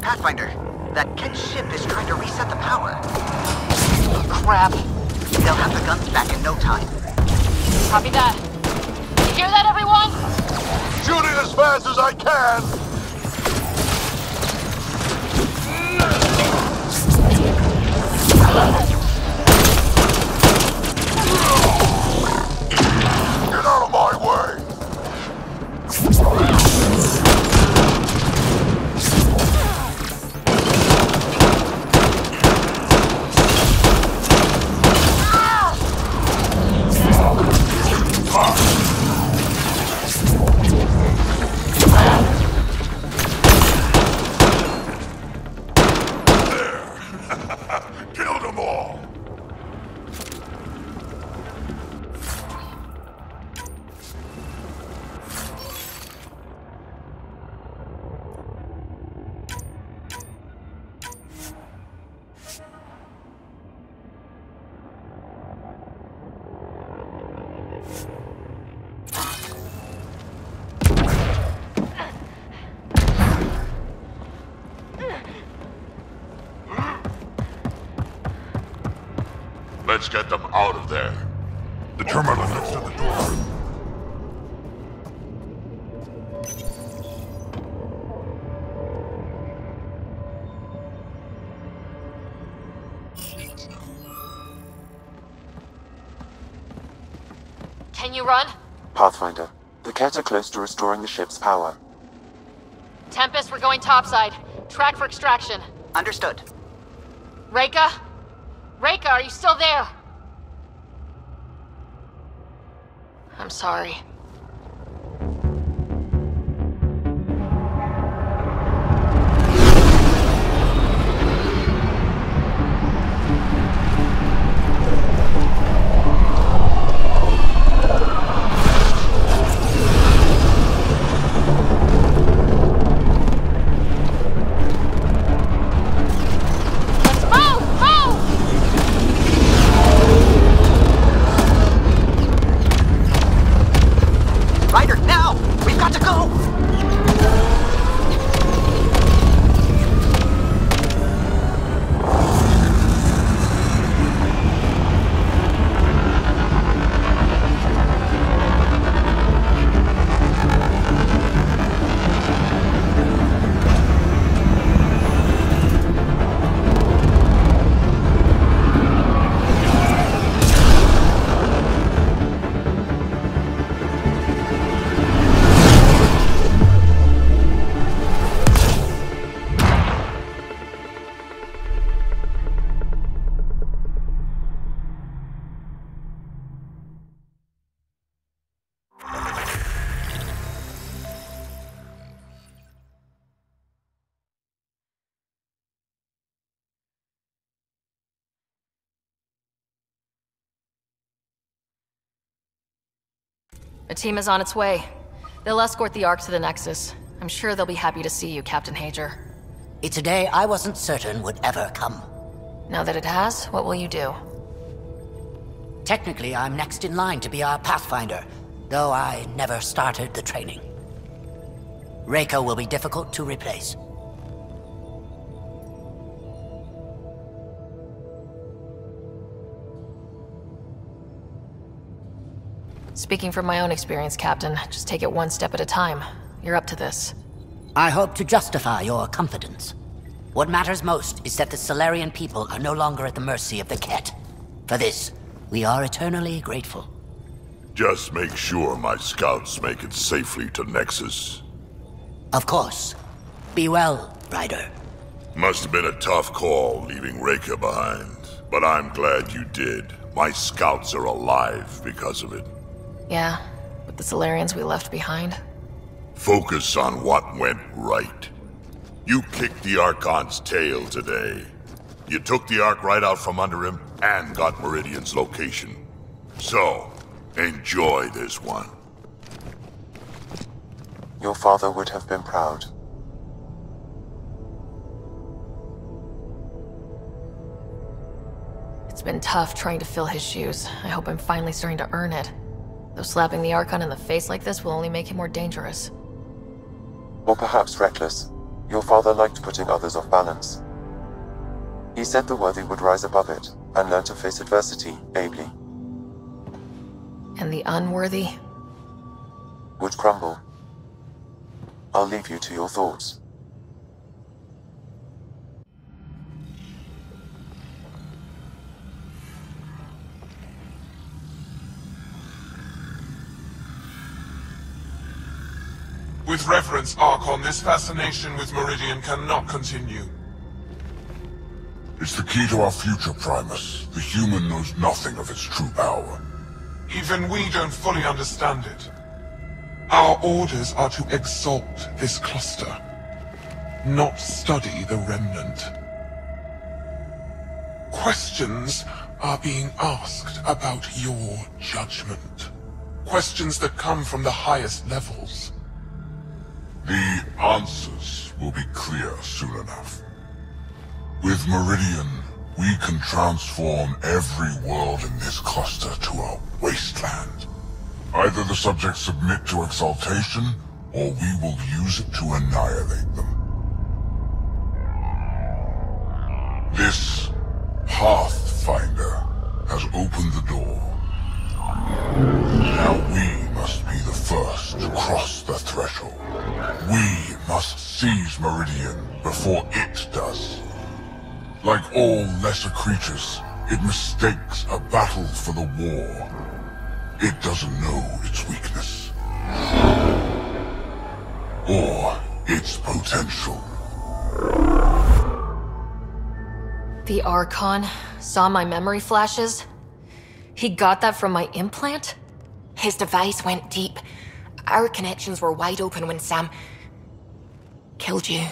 Pathfinder, that Ket ship is trying to reset the power. Crap. They'll have the guns back in no time. Copy that. You hear that, everyone? Shooting as fast as I can! Get out of my way! Killed them all! Let's get them out of there. The terminal next to the door. Can you run? Pathfinder, the Ket are close to restoring the ship's power. Tempest, we're going topside. Track for extraction. Understood. Reika? Reika, are you still there? I'm sorry. A team is on its way. They'll escort the Ark to the Nexus. I'm sure they'll be happy to see you, Captain Hager. It's a day I wasn't certain would ever come. Now that it has, what will you do? Technically, I'm next in line to be our Pathfinder, though I never started the training. Reika will be difficult to replace. Speaking from my own experience, Captain, just take it one step at a time. You're up to this. I hope to justify your confidence. What matters most is that the Solarian people are no longer at the mercy of the Ket. For this, we are eternally grateful. Just make sure my scouts make it safely to Nexus. Of course. Be well, Ryder. Must have been a tough call leaving Reika behind, but I'm glad you did. My scouts are alive because of it. Yeah, but the Solarians we left behind? Focus on what went right. You kicked the Archon's tail today. You took the Ark right out from under him and got Meridian's location. So, enjoy this one. Your father would have been proud. It's been tough trying to fill his shoes. I hope I'm finally starting to earn it. Though slapping the Archon in the face like this will only make him more dangerous. Or perhaps reckless. Your father liked putting others off balance. He said the worthy would rise above it and learn to face adversity ably. And the unworthy? Would crumble. I'll leave you to your thoughts. With reverence, Archon, this fascination with Meridian cannot continue. It's the key to our future, Primus. The human knows nothing of its true power. Even we don't fully understand it. Our orders are to exalt this cluster, not study the remnant. Questions are being asked about your judgment. Questions that come from the highest levels. The answers will be clear soon enough. With Meridian, we can transform every world in this cluster to a wasteland. Either the subjects submit to exaltation, or we will use it to annihilate them. This Pathfinder has opened the door. Now we must be the first to cross the threshold. We must seize Meridian before it does. Like all lesser creatures, it mistakes a battle for the war. It doesn't know its weakness. Or its potential. The Archon saw my memory flashes? He got that from my implant? His device went deep. Our connections were wide open when Sam killed you.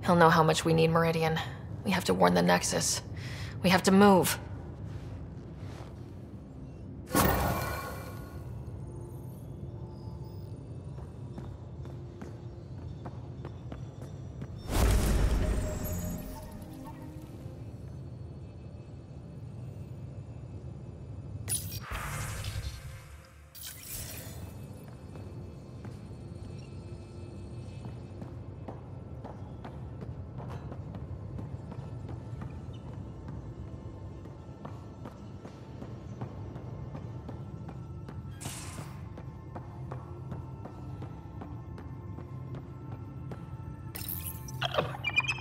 He'll know how much we need Meridian. We have to warn the Nexus. We have to move.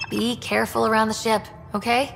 Be careful around the ship, okay?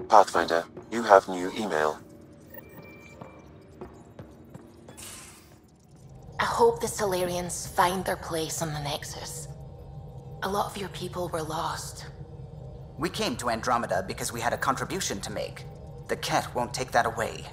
Pathfinder, you have new email. I hope the Solarians find their place on the Nexus. A lot of your people were lost. We came to Andromeda because we had a contribution to make. The Ket won't take that away.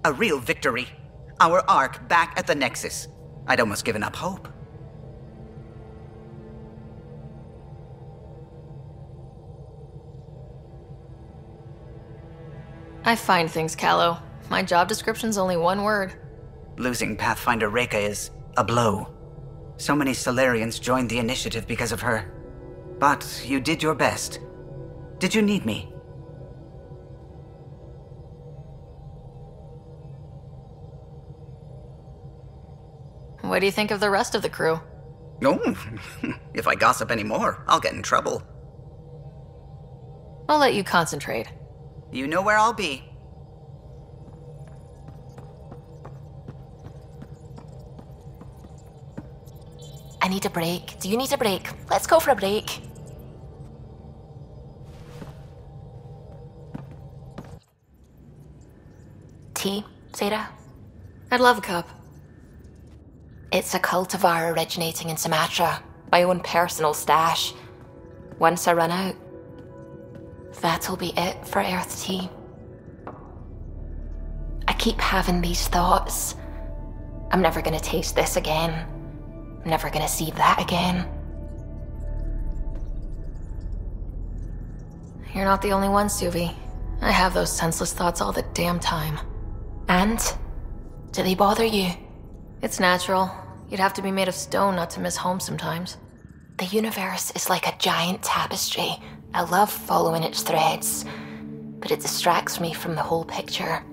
A real victory. Our Ark back at the Nexus. I'd almost given up hope. I find things, Callow. My job description's only one word. Losing Pathfinder Reka is a blow. So many Solarians joined the initiative because of her. But you did your best. Did you need me? What do you think of the rest of the crew? Oh, if I gossip anymore, I'll get in trouble. I'll let you concentrate. You know where I'll be. I need a break. Do you need a break? Let's go for a break. Tea, Sarah? I'd love a cup. It's a cultivar originating in Sumatra. My own personal stash. Once I run out, that'll be it for Earth Tea. I keep having these thoughts. I'm never gonna taste this again. I'm never gonna see that again. You're not the only one, Suvi. I have those senseless thoughts all the damn time. And? Do they bother you? It's natural. You'd have to be made of stone not to miss home sometimes. The universe is like a giant tapestry. I love following its threads, but it distracts me from the whole picture.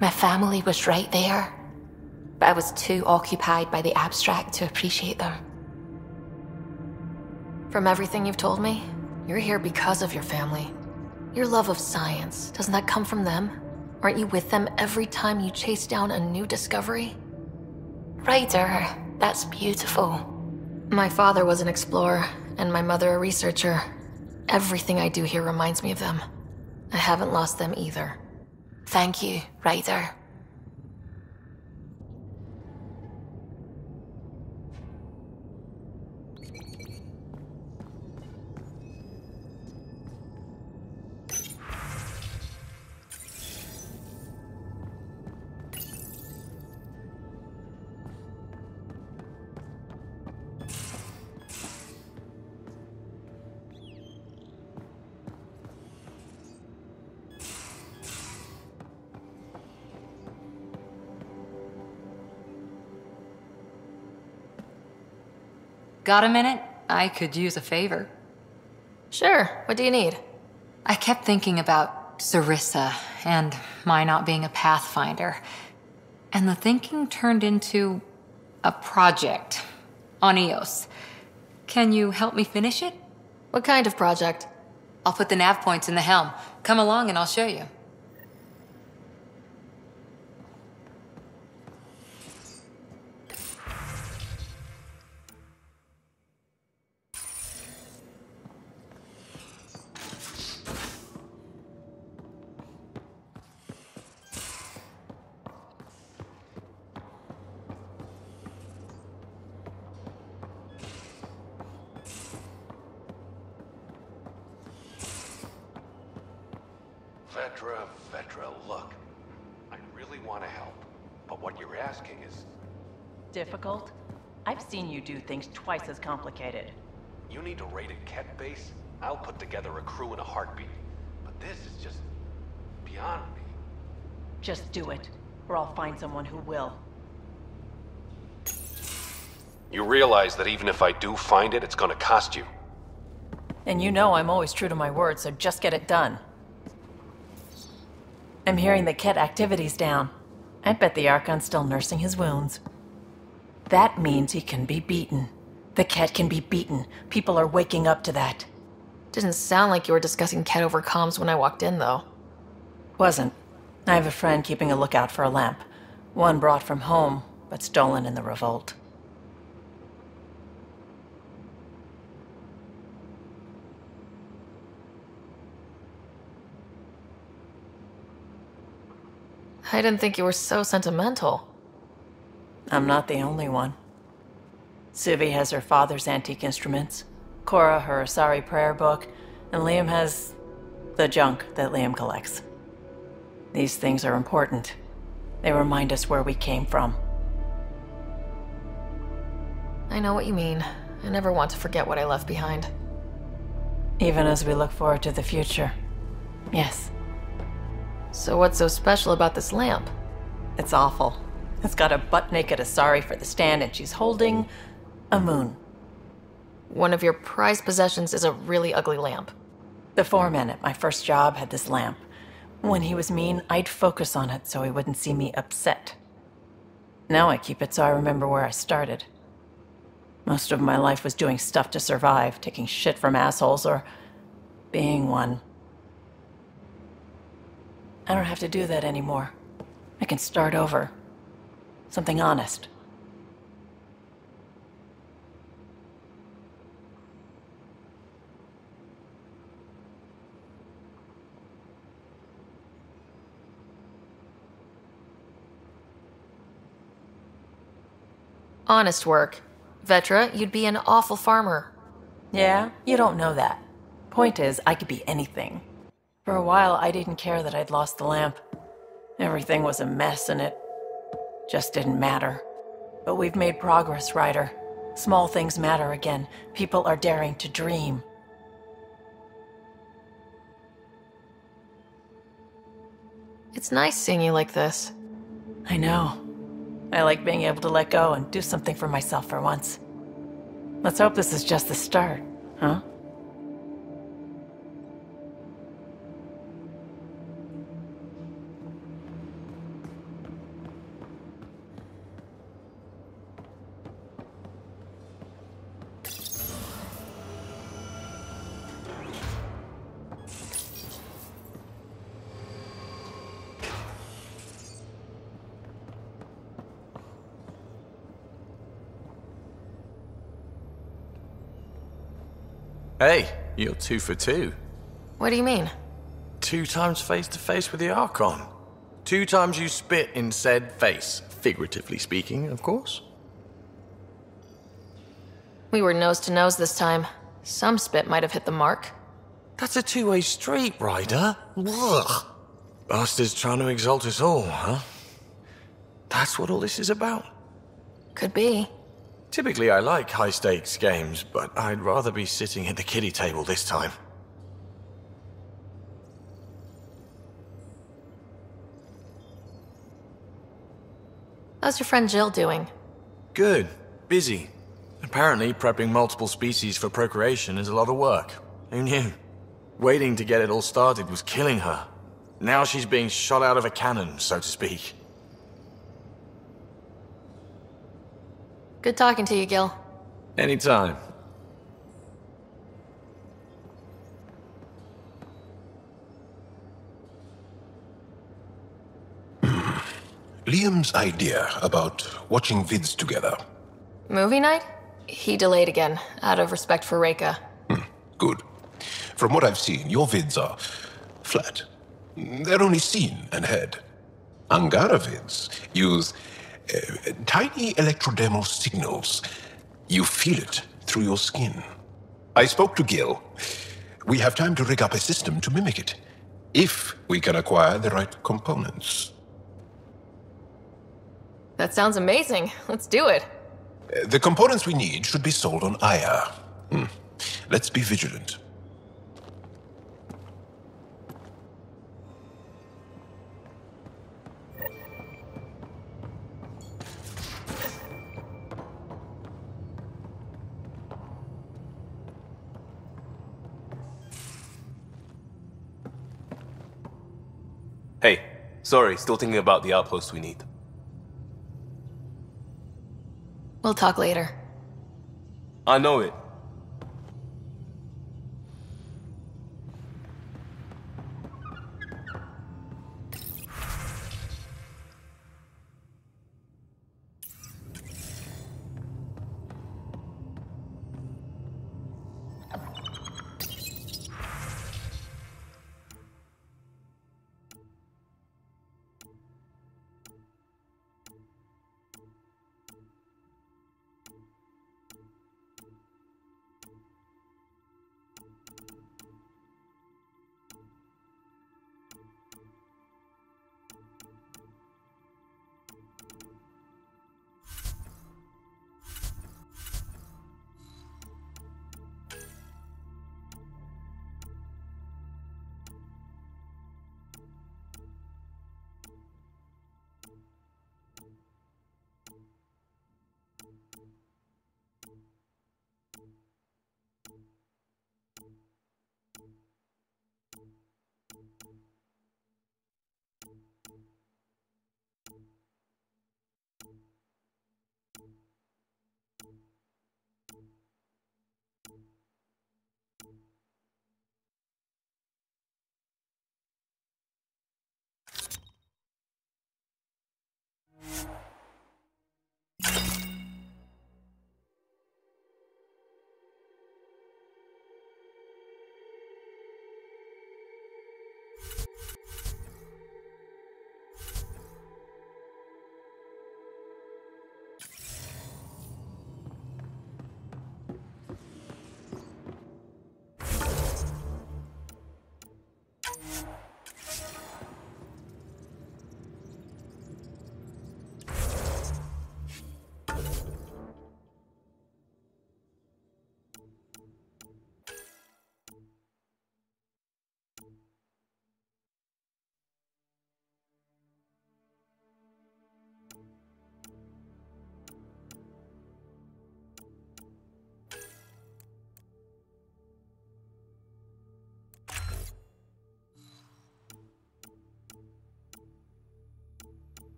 My family was right there, but I was too occupied by the abstract to appreciate them. From everything you've told me, you're here because of your family. Your love of science, doesn't that come from them? Aren't you with them every time you chase down a new discovery? Ryder, that's beautiful. My father was an explorer, and my mother a researcher. Everything I do here reminds me of them. I haven't lost them either. Thank you, Ryder. Got a minute? I could use a favor. Sure, what do you need? I kept thinking about Sarissa and my not being a Pathfinder. And the thinking turned into a project on Eos. Can you help me finish it? What kind of project? I'll put the nav points in the helm. Come along and I'll show you. Vetra, look. I really want to help, but what you're asking is... Difficult? I've seen you do things twice as complicated. You need a rated Ket base? I'll put together a crew in a heartbeat. But this is just... beyond me. Just do it, or I'll find someone who will. You realize that even if I do find it, it's gonna cost you. And you know I'm always true to my word, so just get it done. I'm hearing the Ket activity's down. I bet the Archon's still nursing his wounds. That means he can be beaten. The Ket can be beaten. People are waking up to that. Didn't sound like you were discussing Ket over comms when I walked in, though. Wasn't. I have a friend keeping a lookout for a lamp. One brought from home, but stolen in the revolt. I didn't think you were so sentimental. I'm not the only one. Suvi has her father's antique instruments, Cora her Asari prayer book, and Liam has the junk that Liam collects. These things are important. They remind us where we came from. I know what you mean. I never want to forget what I left behind. Even as we look forward to the future. Yes. So what's so special about this lamp? It's awful. It's got a butt-naked Asari for the stand, and she's holding a moon. One of your prized possessions is a really ugly lamp. The foreman at my first job had this lamp. When he was mean, I'd focus on it so he wouldn't see me upset. Now I keep it so I remember where I started. Most of my life was doing stuff to survive, taking shit from assholes, or being one. I don't have to do that anymore. I can start over. Something honest. Honest work. Vetra, you'd be an awful farmer. Yeah? You don't know that. Point is, I could be anything. For a while, I didn't care that I'd lost the lamp. Everything was a mess and it just didn't matter. But we've made progress, Ryder. Small things matter again. People are daring to dream. It's nice seeing you like this. I know. I like being able to let go and do something for myself for once. Let's hope this is just the start, huh? Hey, you're 2 for 2. What do you mean? 2 times face to face with the Archon. 2 times you spit in said face. Figuratively speaking, of course. We were nose to nose this time. Some spit might have hit the mark. That's a two-way street, Ryder. Ugh. Bastard's trying to exalt us all, huh? That's what all this is about? Could be. Typically, I like high-stakes games, but I'd rather be sitting at the kiddie table this time. How's your friend Jill doing? Good. Busy. Apparently, prepping multiple species for procreation is a lot of work. Who knew? Waiting to get it all started was killing her. Now she's being shot out of a cannon, so to speak. Good talking to you, Gil. Anytime. Liam's idea about watching vids together. Movie night? He delayed again, out of respect for Reika. Good. From what I've seen, your vids are flat. They're only seen and heard. Angara vids use tiny electrodermal signals. You feel it through your skin. I spoke to Gil. We have time to rig up a system to mimic it, if we can acquire the right components. That sounds amazing. Let's do it. The components we need should be sold on Aya. Let's be vigilant. Hey, sorry, still thinking about the outpost we need. We'll talk later. I know it.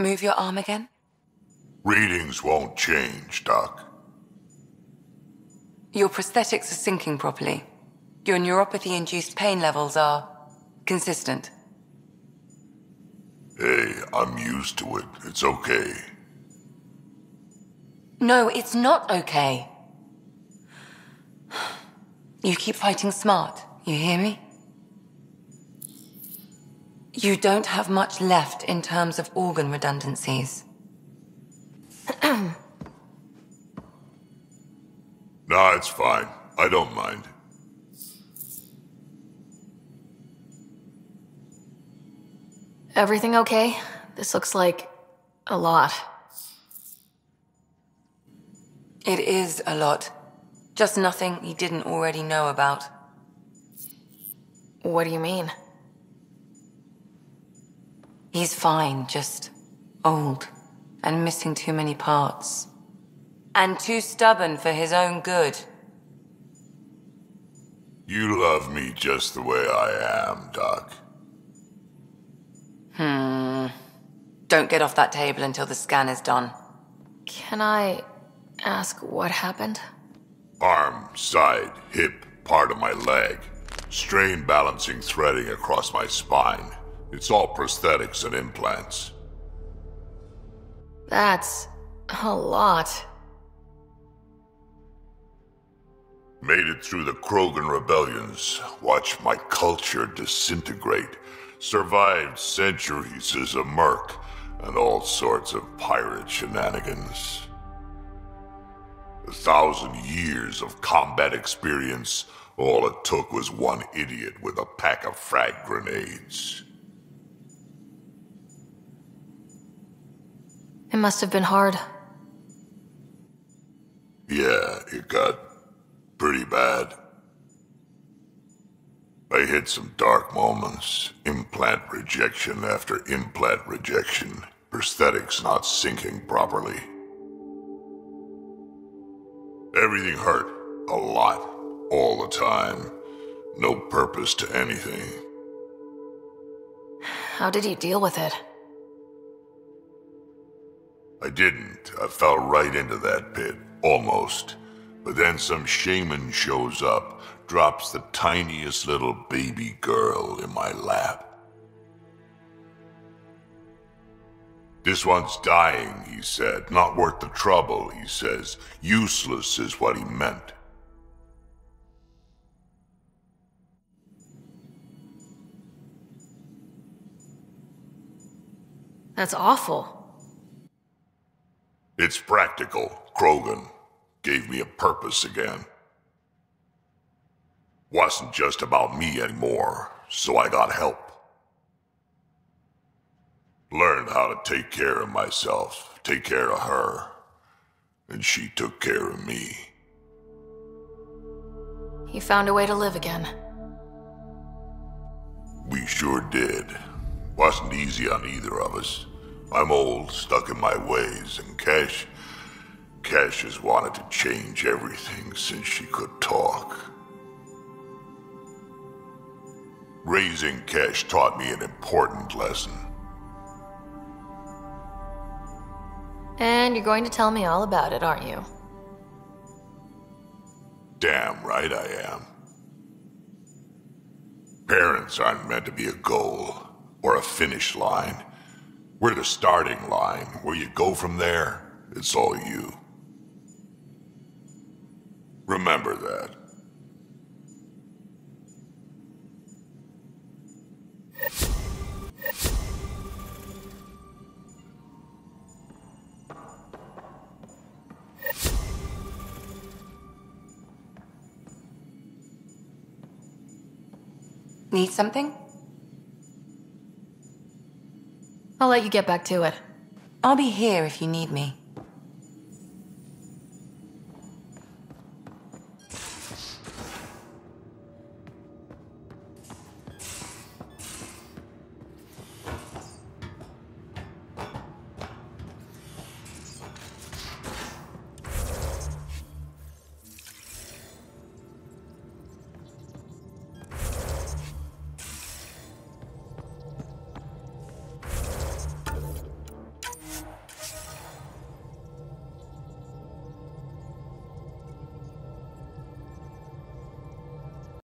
Move your arm again? Readings won't change, Doc. Your prosthetics are syncing properly. Your neuropathy-induced pain levels are consistent. Hey, I'm used to it. It's okay. No, it's not okay. You keep fighting smart, you hear me? You don't have much left in terms of organ redundancies. Nah, it's fine. I don't mind. Everything okay? This looks like a lot. It is a lot. Just nothing he didn't already know about. What do you mean? He's fine, just old and missing too many parts. And too stubborn for his own good. You love me just the way I am, Doc. Don't get off that table until the scan is done. Can I ask what happened? Arm, side, hip, part of my leg. Strain balancing threading across my spine. It's all prosthetics and implants. That's a lot. Made it through the Krogan rebellions. Watched my culture disintegrate. Survived centuries as a merc. And all sorts of pirate shenanigans. 1,000 years of combat experience. All it took was one idiot with a pack of frag grenades. It must have been hard. Yeah, it got pretty bad. I hit some dark moments. Implant rejection after implant rejection. Prosthetics not syncing properly. Everything hurt. A lot. All the time. No purpose to anything. How did you deal with it? I didn't. I fell right into that pit. Almost. But then some shaman shows up, drops the tiniest little baby girl in my lap. This one's dying, he said. Not worth the trouble, he says. Useless is what he meant. That's awful. It's practical. Krogan gave me a purpose again. Wasn't just about me anymore, so I got help. Learned how to take care of myself, take care of her. And she took care of me. You found a way to live again. We sure did. Wasn't easy on either of us. I'm old, stuck in my ways, and Cash has wanted to change everything since she could talk. Raising Cash taught me an important lesson. And you're going to tell me all about it, aren't you? Damn right I am. Parents aren't meant to be a goal, or a finish line. We're the starting line. Where you go from there, it's all you. Remember that. Need something? I'll let you get back to it. I'll be here if you need me.